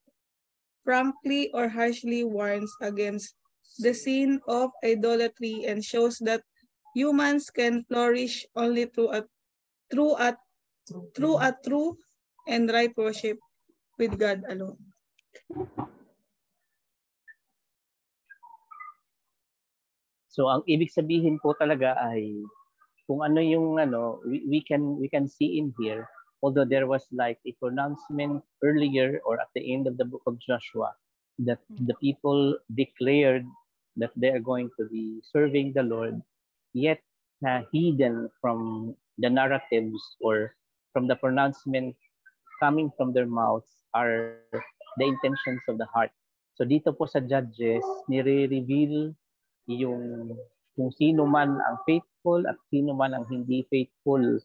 frankly, or harshly warns against the sin of idolatry and shows that humans can flourish only through a true and right worship with God alone. So ang ibig sabihin po talaga ay kung ano yung we can see in here, although there was like a pronouncement earlier or at the end of the book of Joshua that the people declared that they are going to be serving the Lord, yet hidden from the narratives or from the pronouncement coming from their mouths are the intentions of the heart. So dito po sa Judges, nire-reveal yung kung sino man ang faithful at sino man ang hindi faithful.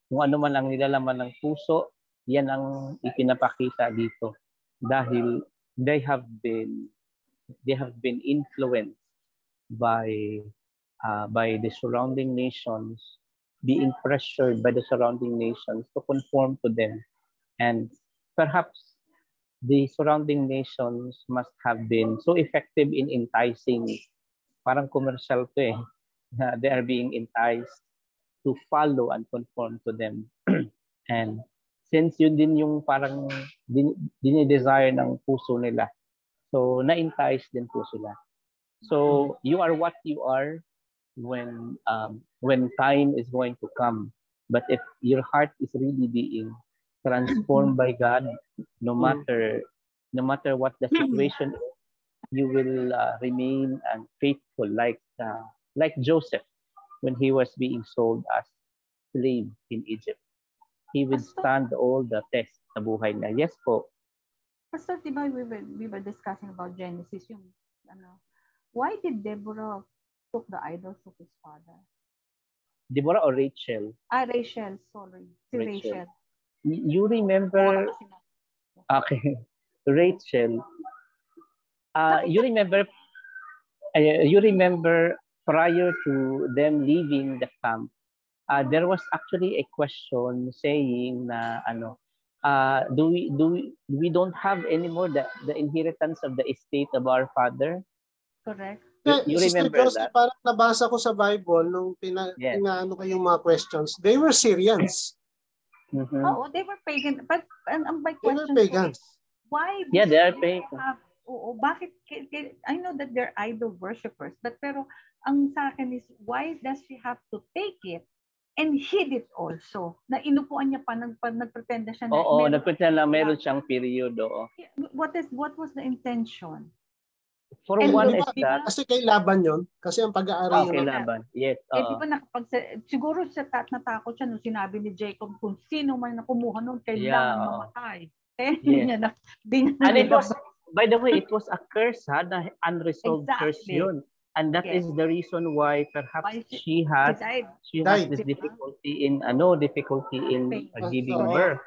Kung ano man ang nilalaman ng puso, yan ang ipinapakita dito. Dahil they have been influenced by the surrounding nations, being pressured by the surrounding nations to conform to them. And perhaps the surrounding nations must have been so effective in enticing. Parang commercial to eh. They are being enticed to follow and conform to them. And since yun din yung parang dinidesire ng puso nila, so na-entice din po sila. So you are what you are when time is going to come. But if your heart is really being transformed by God, no matter what the situation is, you will remain faithful, like Joseph when he was being sold as slave in Egypt. He would stand all the tests sa buhay niya. Yes po. Pastor, diba we were discussing about Genesis, yung why did Deborah took the idols of his father? Deborah or Rachel? Rachel, sorry. Rachel. You remember? Okay, Rachel. You remember prior to them leaving the camp, there was actually a question saying na do we don't have anymore the inheritance of the estate of our father? Correct. You Sister remember Josie, that? parang nabasa ko sa Bible nung Yes. pinaano kayong mga questions. They were Syrians. Mhm. Oo, they were pagan. But my They were question pagans. is, why Yeah, they are do pagan. bakit, I know that they're idol worshippers, but pero ang sa akin is, why does she have to take it and hid it also? Na inupuan niya pa, nagpretend na siya na Oo, meron- nagpretend na meron siyang period. Oo. What was the intention? For And one Di is ba, that, kasi kay Laban yon, kasi ang pag-aari okay, yung laban. Yes. Di ba siguro siya natakot siya nung sinabi ni Jacob kung sino man na kumuha nung kailangan Yeah. mamatay. Eh, Yes. di niya And it was, nilabas. by the way, it was a curse, na unresolved curse Exactly. yun. And that Yes. is the reason why perhaps Why she She has died. this Diba? difficulty in giving Oo. birth.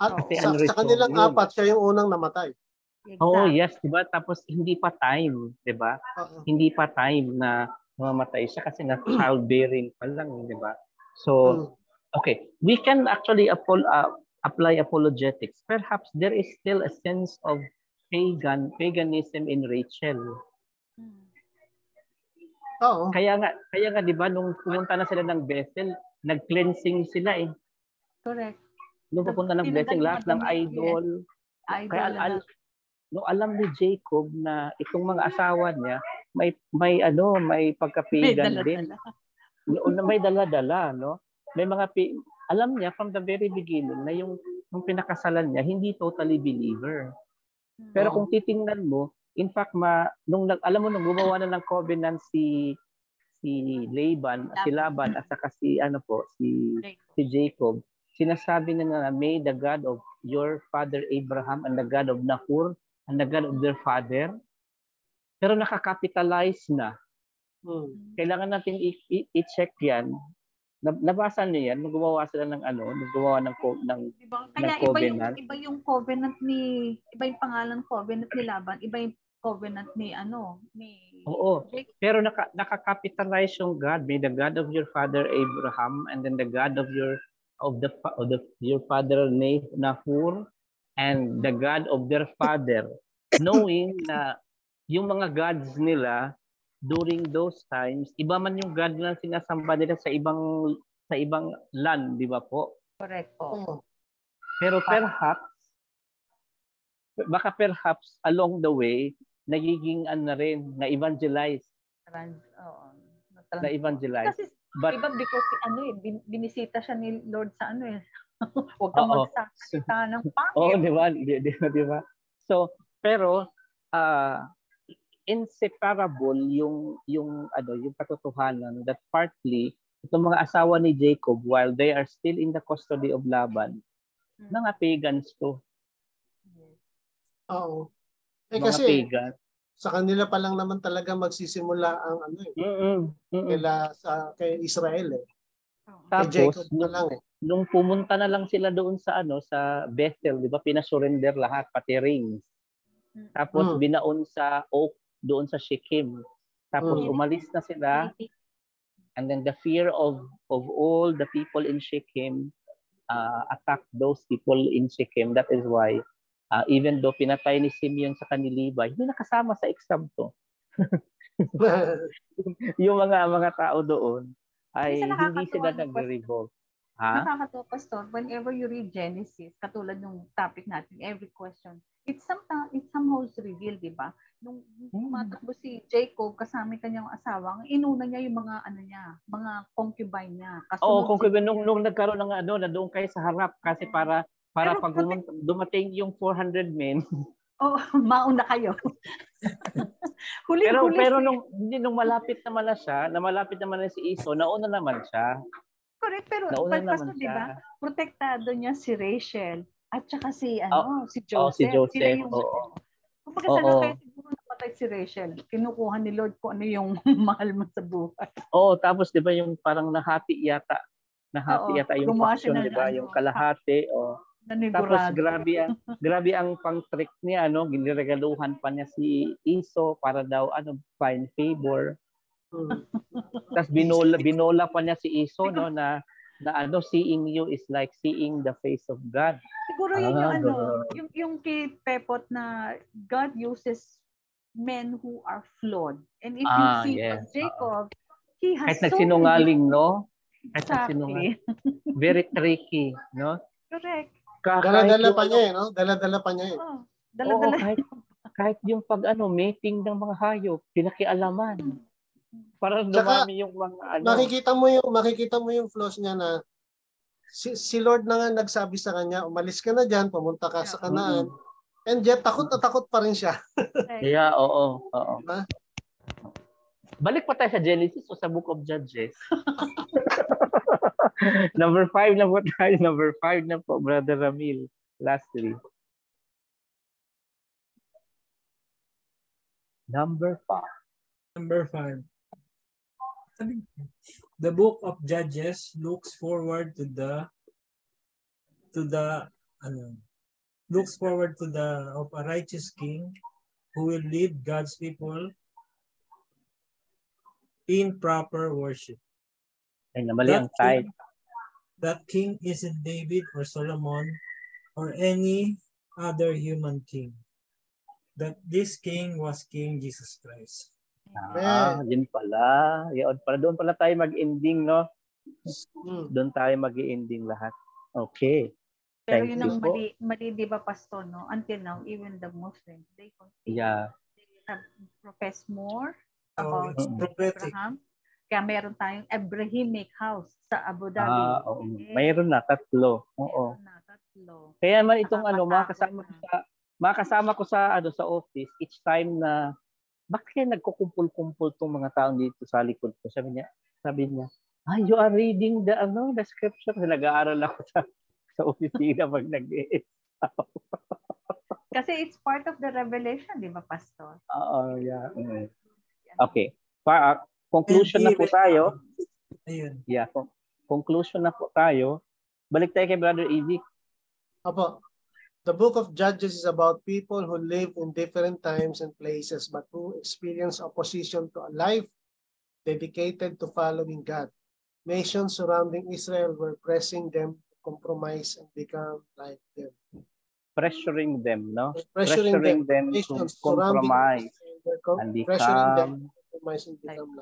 At Kasi sa unresolved kanilang yun. apat, siya yung unang namatay. Oh, Exactly. yes, 'di ba? Tapos hindi pa time, 'di ba? Oo. Hindi pa time na mamatay siya kasi na childbearing pa lang, 'di ba? So, okay, we can actually apply apologetics. Perhaps there is still a sense of paganism in Rachel. Oo. Kaya nga 'di ba nung pumunta na sila ng Bethel, nag-cleansing sila eh. Correct. Nung pupunta ng Bethel, lahat ng idol. Idol Kaya no, alam ni Jacob na itong mga asawa niya may pagka-pagan din. May dala-dala, no? May mga alam niya from the very beginning na yung pinakasalan niya hindi totally believer. Pero kung titingnan mo, in fact nung gumawa na ng covenant si Laban at saka si Jacob, sinasabi na may the God of your father Abraham and the God of Nahor and the God of their father. Pero nakakapitalize na. Kailangan natin i-check yan. Nabasa niyo yan, nung gumawa sila ng diba? Kaya covenant. Iba yung pangalan covenant ni Laban, iba yung covenant ni Oo. Pero nakakapitalize yung God. May the God of your father Abraham and then the God of your father Nahor and the God of their father, knowing na yung mga gods nila during those times, iba man yung God na sinasamba nila sa ibang land, di ba po? Correct po. Pero perhaps along the way, nagiging na-evangelize. Na-evangelize. Kasi iba because binisita siya ni Lord sa huwag kang magsasalita ng pangit. Oo, di ba? So, pero inseparable yung katotohanan that partly itong mga asawa ni Jacob while they are still in the custody of Laban, mga pagans to. Oo. Mga Kasi pagan. sa kanila pa lang naman talaga magsisimula ang kay Israel eh. Tapos kay Jacob pa lang eh. Nung pumunta na lang sila doon sa sa Bethel, 'di ba? Pinasurrender lahat pati rings. Tapos binaon sa oak doon sa Shechem. Tapos umalis na sila. And then the fear of all the people in Shechem attacked those people in Shechem. That is why even though pinatay ni Simeon sa kaniliba, hindi nakasama sa exam to. Yung mga tao doon ay hindi sila nag-revolt. Nakakatawa, Pastor, whenever you read Genesis, katulad ng topic natin, every question, it somehow revealed, di ba? Nung matakbo si Jacob kasama kanyang asawa, inuna niya yung mga concubine niya. Concubine nung nagkaroon ng na doon kayo sa harap kasi para pag dumating yung 400 men. Mauna kayo. Pero nung malapit naman na siya, malapit naman na si Iso, nauna naman siya. Correct, pero Pastor, di ba? Protektado niya si Rachel at saka si Joseph. Si Joseph. Sila yung kumbaga kaya siguro napatay si Rachel. Kinukuha ni Lord kung ano yung mahal mo sa buhay. Tapos di ba yung parang nahati yata yung faction, di ba? Yung kalahati. Tapos grabe ang pang-trick niya, giniregaluhan pa niya si Iso para daw find favor. Tapos binola pa niya si Iso na seeing you is like seeing the face of God. Siguro yun yung kay Pepot na God uses men who are flawed. And if you Ah, see yes. Jacob, he has Kahit so many. nagsinungaling, no? Kahit nagsinungaling. Exactly. Very tricky, no? Correct. Kahit Dala-dala yung pa ano, niya, no? Dala-dala pa niya. Oo. oo, Dala-dala. kahit yung pag mating ng mga hayop, pinakialaman. Para Tsaka, dumami yung mga makikita mo yung flaws niya na si Lord na nga nagsabi sa kanya, umalis ka na diyan, pumunta ka sa Kanaan. And yet takot na takot pa rin siya. Yeah, oo. Diba? Balik pa tayo sa Genesis o sa Book of Judges. Number 5 na po tayo. Number 5 na po, Brother Ramil. Lastly. Number 5. Number 5. The book of Judges looks forward to the of a righteous king who will lead God's people in proper worship. Ay, namali ang type. That king isn't David or Solomon or any other human king. That this king was King Jesus Christ. Yun pala. Doon pala tayo mag-ending, no? Doon tayo mag-ending lahat. Okay. Pero Thank yun you ang po. mali, di ba, Pastor, no? Until now, even the Muslims, they continue. Yeah. They have professed more Oh, about it's prophetic. Abraham. Kaya meron tayong Abrahamic house sa Abu Dhabi. Oo. Mayroon na, 3. Oo. Meron na, 3. Kaya man itong Nakakatakot makasama ko sa office each time na bakit kaya nagkukumpul-kumpul tong mga taong dito sa likod ko. Sabi niya, you are reading the scripture. Nag-aaral ako sa opisina pag Kasi it's part of the revelation, di ba, Pastor? Oo, yeah. Okay. Conclusion na po tayo. Ayun. Yeah, conclusion na po tayo. Balik tayo kay Brother Eddie. Apo. The book of Judges is about people who live in different times and places but who experience opposition to a life dedicated to following God. Nations surrounding Israel were pressing them to compromise and become like them. Pressuring them, no? Pressuring them to Nations compromise surrounding and pressuring them become to compromise and become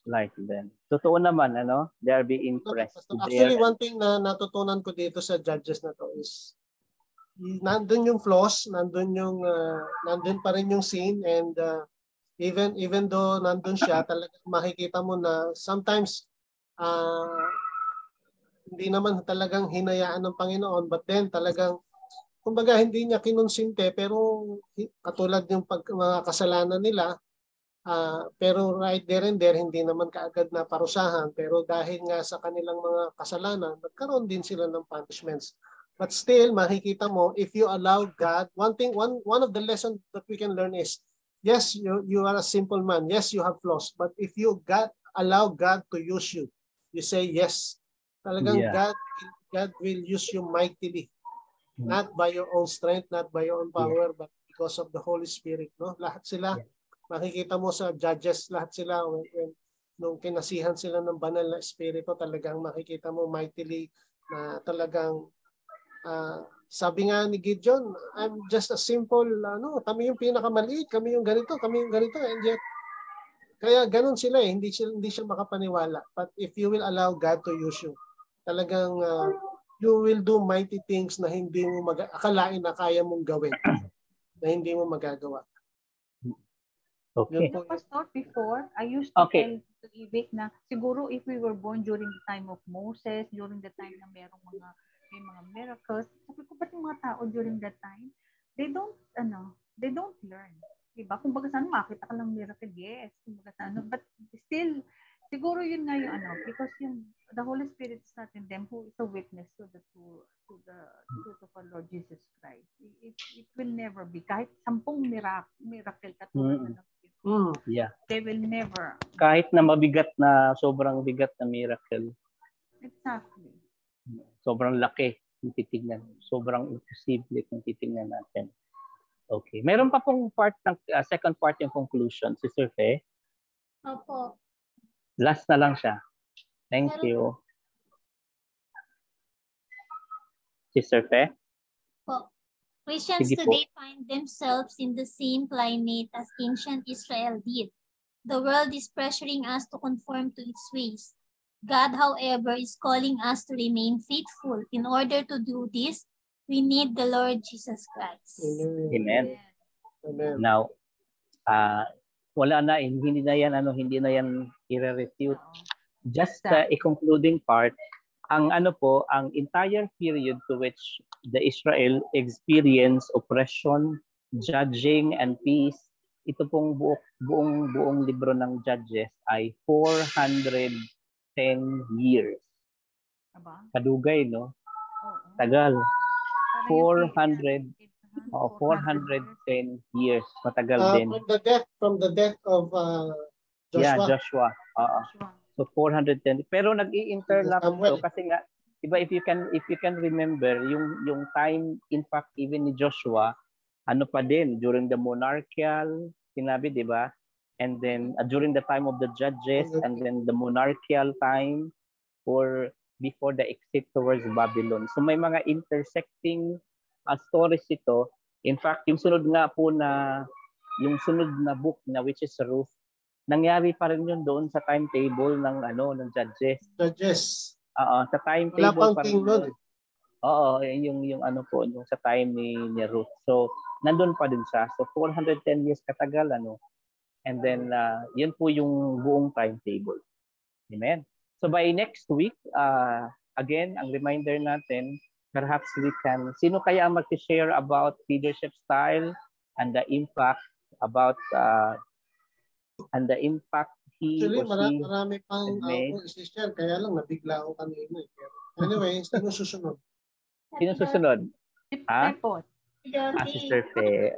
like them. Totoo naman, they are being pressed. Actually, one thing na natutunan ko dito sa Judges na to is nandun yung flaws, nandun pa rin yung sin, and even though nandun siya, talagang makikita mo na sometimes hindi naman talagang hinayaan ng Panginoon, but then talagang kumbaga hindi niya kinonsinte, pero katulad yung mga kasalanan nila, pero right there and there hindi naman kaagad na parusahan, pero dahil nga sa kanilang mga kasalanan, nagkaroon din sila ng punishments. But still, makikita mo, if you allow God, one of the lessons that we can learn is, yes, you are a simple man. Yes, you have flaws. But if you allow God to use you, you say yes. Talagang God will use you mightily. Not by your own strength, not by your own power, but because of the Holy Spirit. No? Lahat sila, makikita mo sa Judges, lahat sila, nung kinasihan sila ng banal na Espiritu, talagang makikita mo mightily na talagang sabi nga ni Gideon, I'm just a simple, kami yung pinakamaliit, kami yung ganito, and yet, kaya ganun sila hindi siya makapaniwala. But if you will allow God to use you, talagang you will do mighty things na hindi mo akalain na kaya mong gawin, na hindi mo magagawa. Okay. Pastor, before, I used to tell to Ibig na siguro if we were born during the time of Moses, during the time na may mga miracles, sabi ko, ba't yung mga tao during that time, they don't learn. Diba? Kung baga saan, makita ka lang miracle, yes. Kung baga saan, but still, siguro yun nga yung because the Holy Spirit is not in them who is a witness to the truth of our Lord Jesus Christ. It will never be. Kahit 10 miracle katulad na they will never. Kahit na sobrang bigat na miracle. Exactly. Sobrang laki kung titignan. Sobrang imposible kung titignan natin. Okay. Meron pa pong second part yung conclusion. Sister Fe? Opo. Last na lang siya. Thank you. Sister Fe? Po. Christians Sige po. today find themselves in the same climate as ancient Israel did. The world is pressuring us to conform to its ways. God, however, is calling us to remain faithful. In order to do this, we need the Lord Jesus Christ. Amen. Amen. Now, wala na, hindi na yan i-refute. Just a concluding part, ang entire period to which the Israel experienced oppression, judging, and peace, ito pong buong libro ng Judges ay 410 years. Kadugay, no? Tagal. 410 years. Matagal din. From the death of Joshua. Yeah, Joshua. So 410. Pero nag-i-interlap to kasi nga, diba, if you can remember yung time, in fact, even ni Joshua, pa din during the monarchical, sinabi, diba? And then during the time of the judges, and then the monarchical time, or before the exit towards Babylon. So may mga intersecting stories ito. In fact, yung sunod na book na which is Ruth, nangyari pa rin yun doon sa timetable ng Judges. Sa timetable pa rin. Oo, yung sa time ni Ruth. So nandun pa din siya. So 410 years katagal And then yun po yung buong timetable. Amen. So by next week, again, ang reminder natin, perhaps we can, sino kaya ang mag-share about leadership style and the impact about and the impact he Actually, or she marami pang isi-share, kaya lang nabigla ako kanina. Anyway, sino susunod? Sino susunod? Ha? Sister Fe.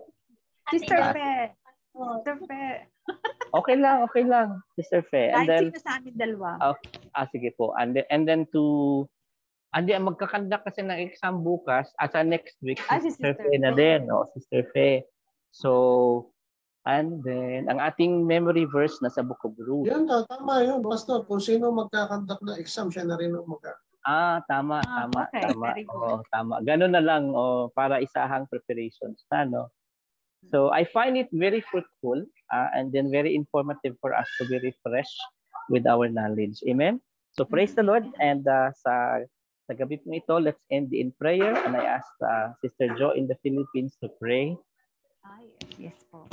Sister Fe. Okay lang, Sister Fe. And then, sino sa amin dalawa. Sige po. And then ang magkakandak kasi ng exam bukas sa next week, Sister Fe na din. Sister Fe. So, and then, ang ating memory verse nasa Book of Ruth. Yan, tama yun. Pastor, kung sino magkakandak na exam, siya na rin ang Tama. Okay, very good. Tama. Ganun na lang para isahang preparations na, So I find it very fruitful and then very informative for us to be refreshed with our knowledge. Amen. So praise the Lord, and sa gabi po ito, let's end in prayer, and I ask Sister Jo in the Philippines to pray. Yes po.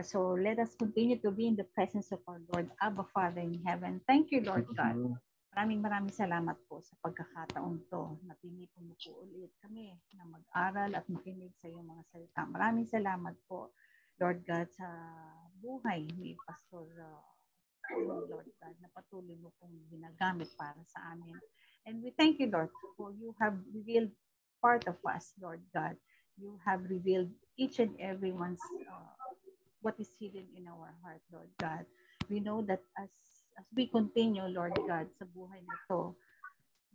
So let us continue to be in the presence of our Lord, Abba Father in heaven. Thank you, Lord God. Maraming salamat po sa pagkakataon to na pinipon mo po ulit kami na mag-aral at makinig sa iyong mga salita. Maraming salamat po, Lord God, sa buhay ni Pastor Lord God, na patuloy mo pong ginagamit para sa amin. And we thank you, Lord, for you have revealed part of us, Lord God. You have revealed each and everyone's what is hidden in our heart, Lord God. We know that as we continue, Lord God, sa buhay na to,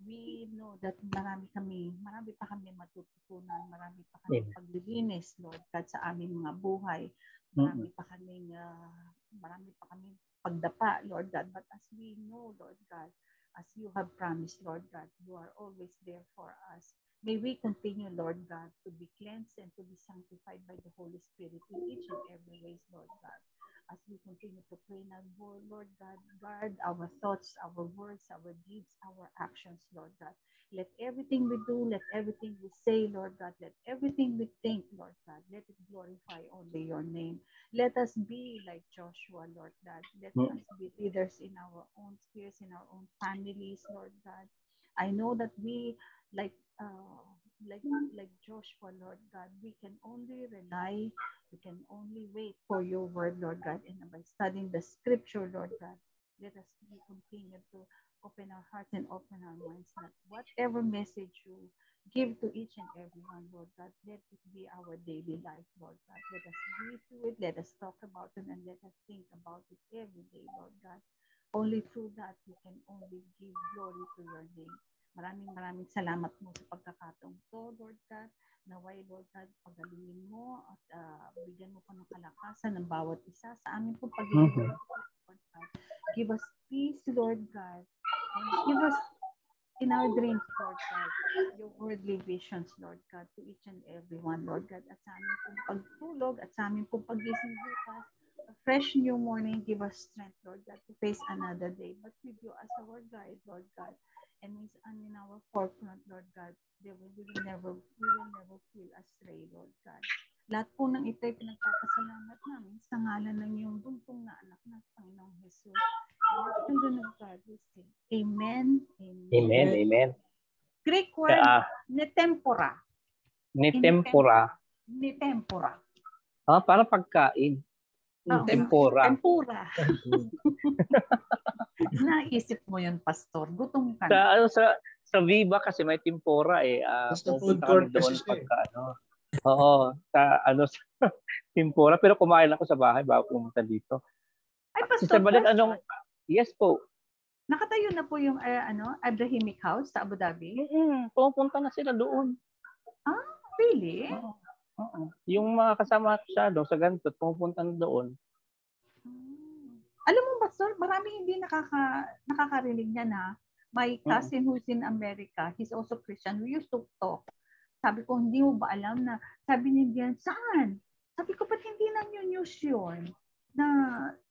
we know that marami pa kami matututunan, marami pa kami paglilinis, Lord God, sa aming mga buhay. Marami pa kami pagdapa, Lord God. But as we know, Lord God, as you have promised, Lord God, you are always there for us. May we continue, Lord God, to be cleansed and to be sanctified by the Holy Spirit in each and every way, Lord God. As we continue to pray now, Lord God, guard our thoughts, our words, our deeds, our actions, Lord God. Let everything we do, let everything we say, Lord God, let everything we think, Lord God, let it glorify only your name. Let us be like Joshua, Lord God. Let us be leaders in our own spheres, in our own families, Lord God. I know that we, like Joshua, Lord God, we can only rely, we can only wait for your word, Lord God, and by studying the scripture, Lord God, let us continue to open our hearts and open our minds, that whatever message you give to each and every one, Lord God, let it be our daily life, Lord God. Let us breathe through it, let us talk about it, and let us think about it every day, Lord God. Only through that we can only give glory to your name. Maraming salamat mo sa pagkakataong to, Lord God. Naway, Lord God, pagalingin mo at bigyan mo pa ng kalakasan ng bawat isa sa aming pong paglilingkod, Lord God. Give us peace, Lord God, and give us in our dreams, Lord God, your worldly visions, Lord God, to each and every one, Lord God, at sa aming pong pagtulog, at sa aming pong pagising bukas, a fresh new morning, give us strength, Lord God, to face another day. But with you as our guide, Lord God, and in our forefront, Lord God, we will never feel astray, Lord God. Lahat po ng ito ay pinagpapasalamat namin sa ngalan ng iyong buntong na anak ng Panginoong Jesus. And in the name of God, we say, Amen. Amen. Amen. Greek word, netempora. Netempora. Netempora. Para pagkain. Tempura. Tempura. Naisip mo yun, Pastor. Gutom ka na. na. Sa Viva kasi may tempura eh. Food court doon pagka Oo, sa tempura. Pero kumain ako sa bahay bago pumunta dito. Ay, Pastor, Yes po. Nakatayo na po yung Abrahamic House sa Abu Dhabi? Pumunta na sila doon. Really? Yung mga kasama siya doon sa ganito, pumunta na doon. Alam mo, Pastor, marami hindi nakakarinig niya na my cousin who's in America, he's also Christian, we used to talk. Sabi ko, hindi mo ba alam na, sabi niya, saan? Sabi ko, ba't hindi na news yun? Na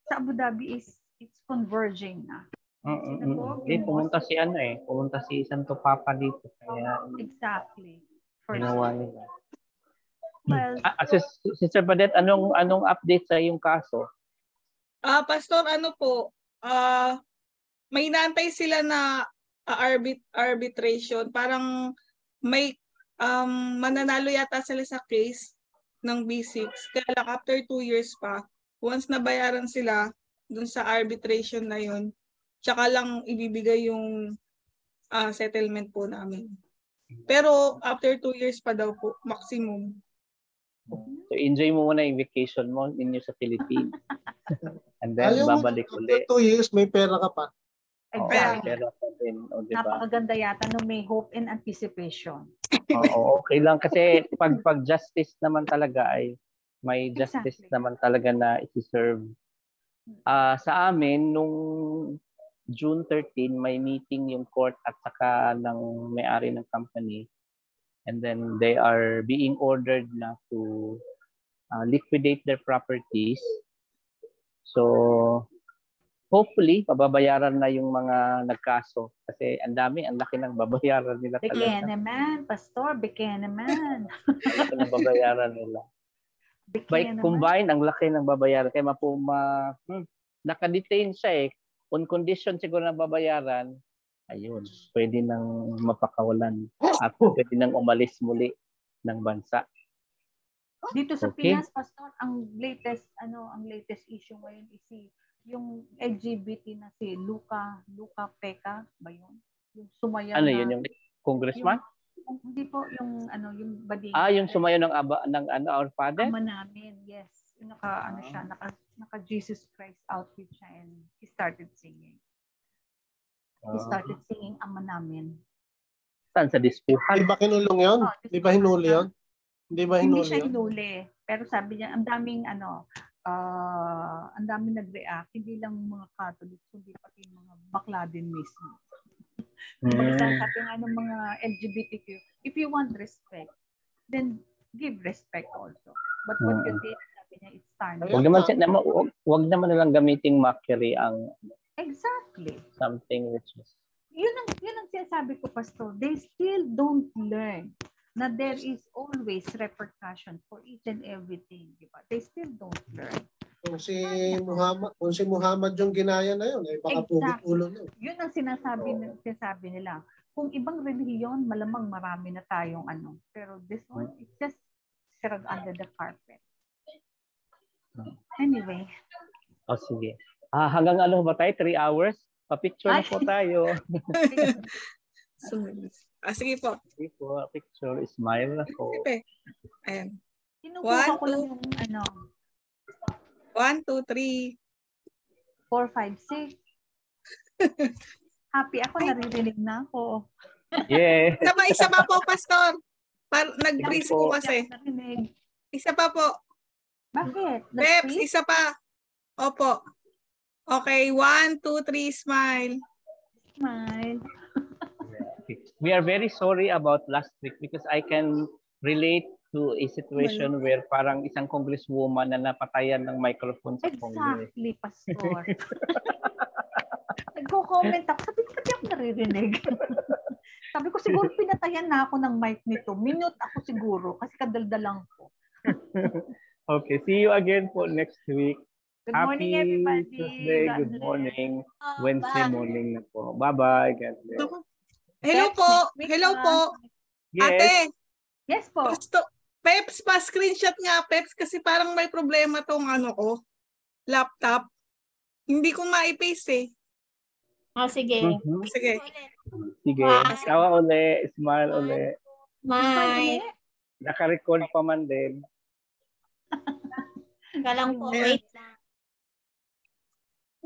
sa Abu Dhabi it's converging na. Pumunta si Santo Papa dito. Kaya, exactly. Ginawa nila. Well, Sister Badet, anong update sa iyong kaso? Pastor, may inaantay sila na arbitration. Parang may mananalo yata sila sa case ng B6. Kaya lang after 2 years pa, once nabayaran sila dun sa arbitration na yun, tsaka lang ibibigay yung settlement po namin. Pero after 2 years pa daw po, maximum. So enjoy mo muna yung vacation mo inyo sa Philippines. And then babalik ulit. 2 years may pera ka pa. Exactly. Pera pa din, diba? Napakaganda yata no, may hope and anticipation. Okay lang kasi pag justice naman talaga ay may justice naman talaga na i-serve. Sa amin nung June 13 may meeting yung court at saka ng may-ari ng company. And then they are being ordered na to liquidate their properties. So hopefully pababayaran na yung mga nagkaso kasi ang laki ng babayaran nila talaga. Bigyan naman, Pastor, bigyan naman. Laki ng babayaran nila. By combine, ang laki ng babayaran. Kaya naka-detain siya eh. On condition siguro na babayaran, ayun, pwede nang mapakawalan at pwede nang umalis muli ng bansa. Dito sa Pinas, Pastor, ang latest issue ngayon is yung LGBT na si Luca Peca ba yun? Yung sumayaw na yun, yung congressman? Hindi po yung bading. Yung sumayaw ng Our Father? Ama namin, yes. Yung naka Jesus Christ outfit siya and he started singing. He started singing Ama Namin. Saan? Sa dispuhan? Di ba kinulong yun? Di ba hinuli yun? Hindi siya hinuli. Pero sabi niya, ang daming nag-react. Hindi lang mga Catholics, kundi pati mga bakla din mismo. Sabi nga ng mga LGBTQ, if you want respect, then give respect also. But what you did, sabi niya, it's time. Wag naman nilang gamiting mockery ang exactly something which is yun ang sinasabi ko, Pastor. They still don't learn na there is always repercussion for each and everything, di ba? They still don't learn. Kung si Muhammad yung ginaya na yun, baka pugit-ulo na. Yun ang sinasabi nila. Kung ibang relihiyon, malamang marami na tayong Pero this one, it's just shrug under the carpet. Anyway. Sige. Hanggang ba tayo? 3 hours? Pa-picture na po tayo. Sige po. Sige po, picture. Smile na po. Ayan. Kinukuha ko lang yung 1, 2, 3. 4, 5, 6. Happy ako, naririnig na ako. Yeah. Isa pa po, Pastor. Nag-breeze po kasi. Isa pa po. Bakit? Peps, isa pa. Opo. Okay, 1, 2, 3, smile. Smile. We are very sorry about last week because I can relate to a situation where parang isang congresswoman na napatayan ng microphone sa Congress. Exactly, Pastor. Nagko-comment ako. Sabi ko, pati ako naririnig. Sabi ko, siguro pinatayan na ako ng mic nito. Minute ako siguro kasi kadaldalang ko. Okay, see you again po next week. Good morning, everybody. Tuesday, God good bless. morning. Wednesday morning na po. Bye-bye. God bless. Hello Text po. next week, Hello ah. po. Yes. Ate, Yes po. Peps, pa-screenshot nga, Peps, kasi parang may problema tong laptop. Hindi ko ma-paste eh. Oh, sige. Mhm. Sige. Sige. Bye. Tawa uli. Smile uli. Bye. Naka-record pa man din. Teka lang po, Ayan. wait lang.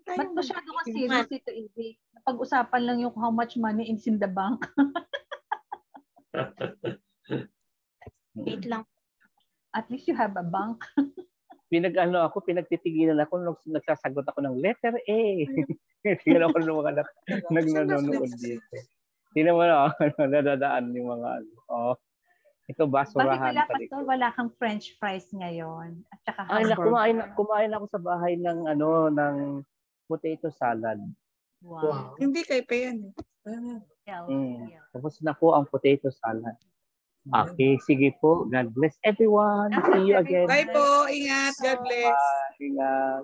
Ba't masyado kang serious ito, Izzy? Pag-usapan lang yung how much money is in the bank. Wait lang. At least you have a bank. Pinagtitigilan ako nung nagsasagot ako ng letter A. Tingnan ako ng mga nanonood dito. Tingnan mo na, nadadaan yung mga ito Bakit basurahan wala, pa rin. Pastor? Wala kang french fries ngayon. At saka Ay, hamburger. kumain ako sa bahay ng ng potato salad. Wow. Hindi kay pa yan. Yeah. Tapos na po ang potato salad. Okay, sige po. God bless everyone. See you again. Bye po. Ingat. God bless. Bye. Ingat.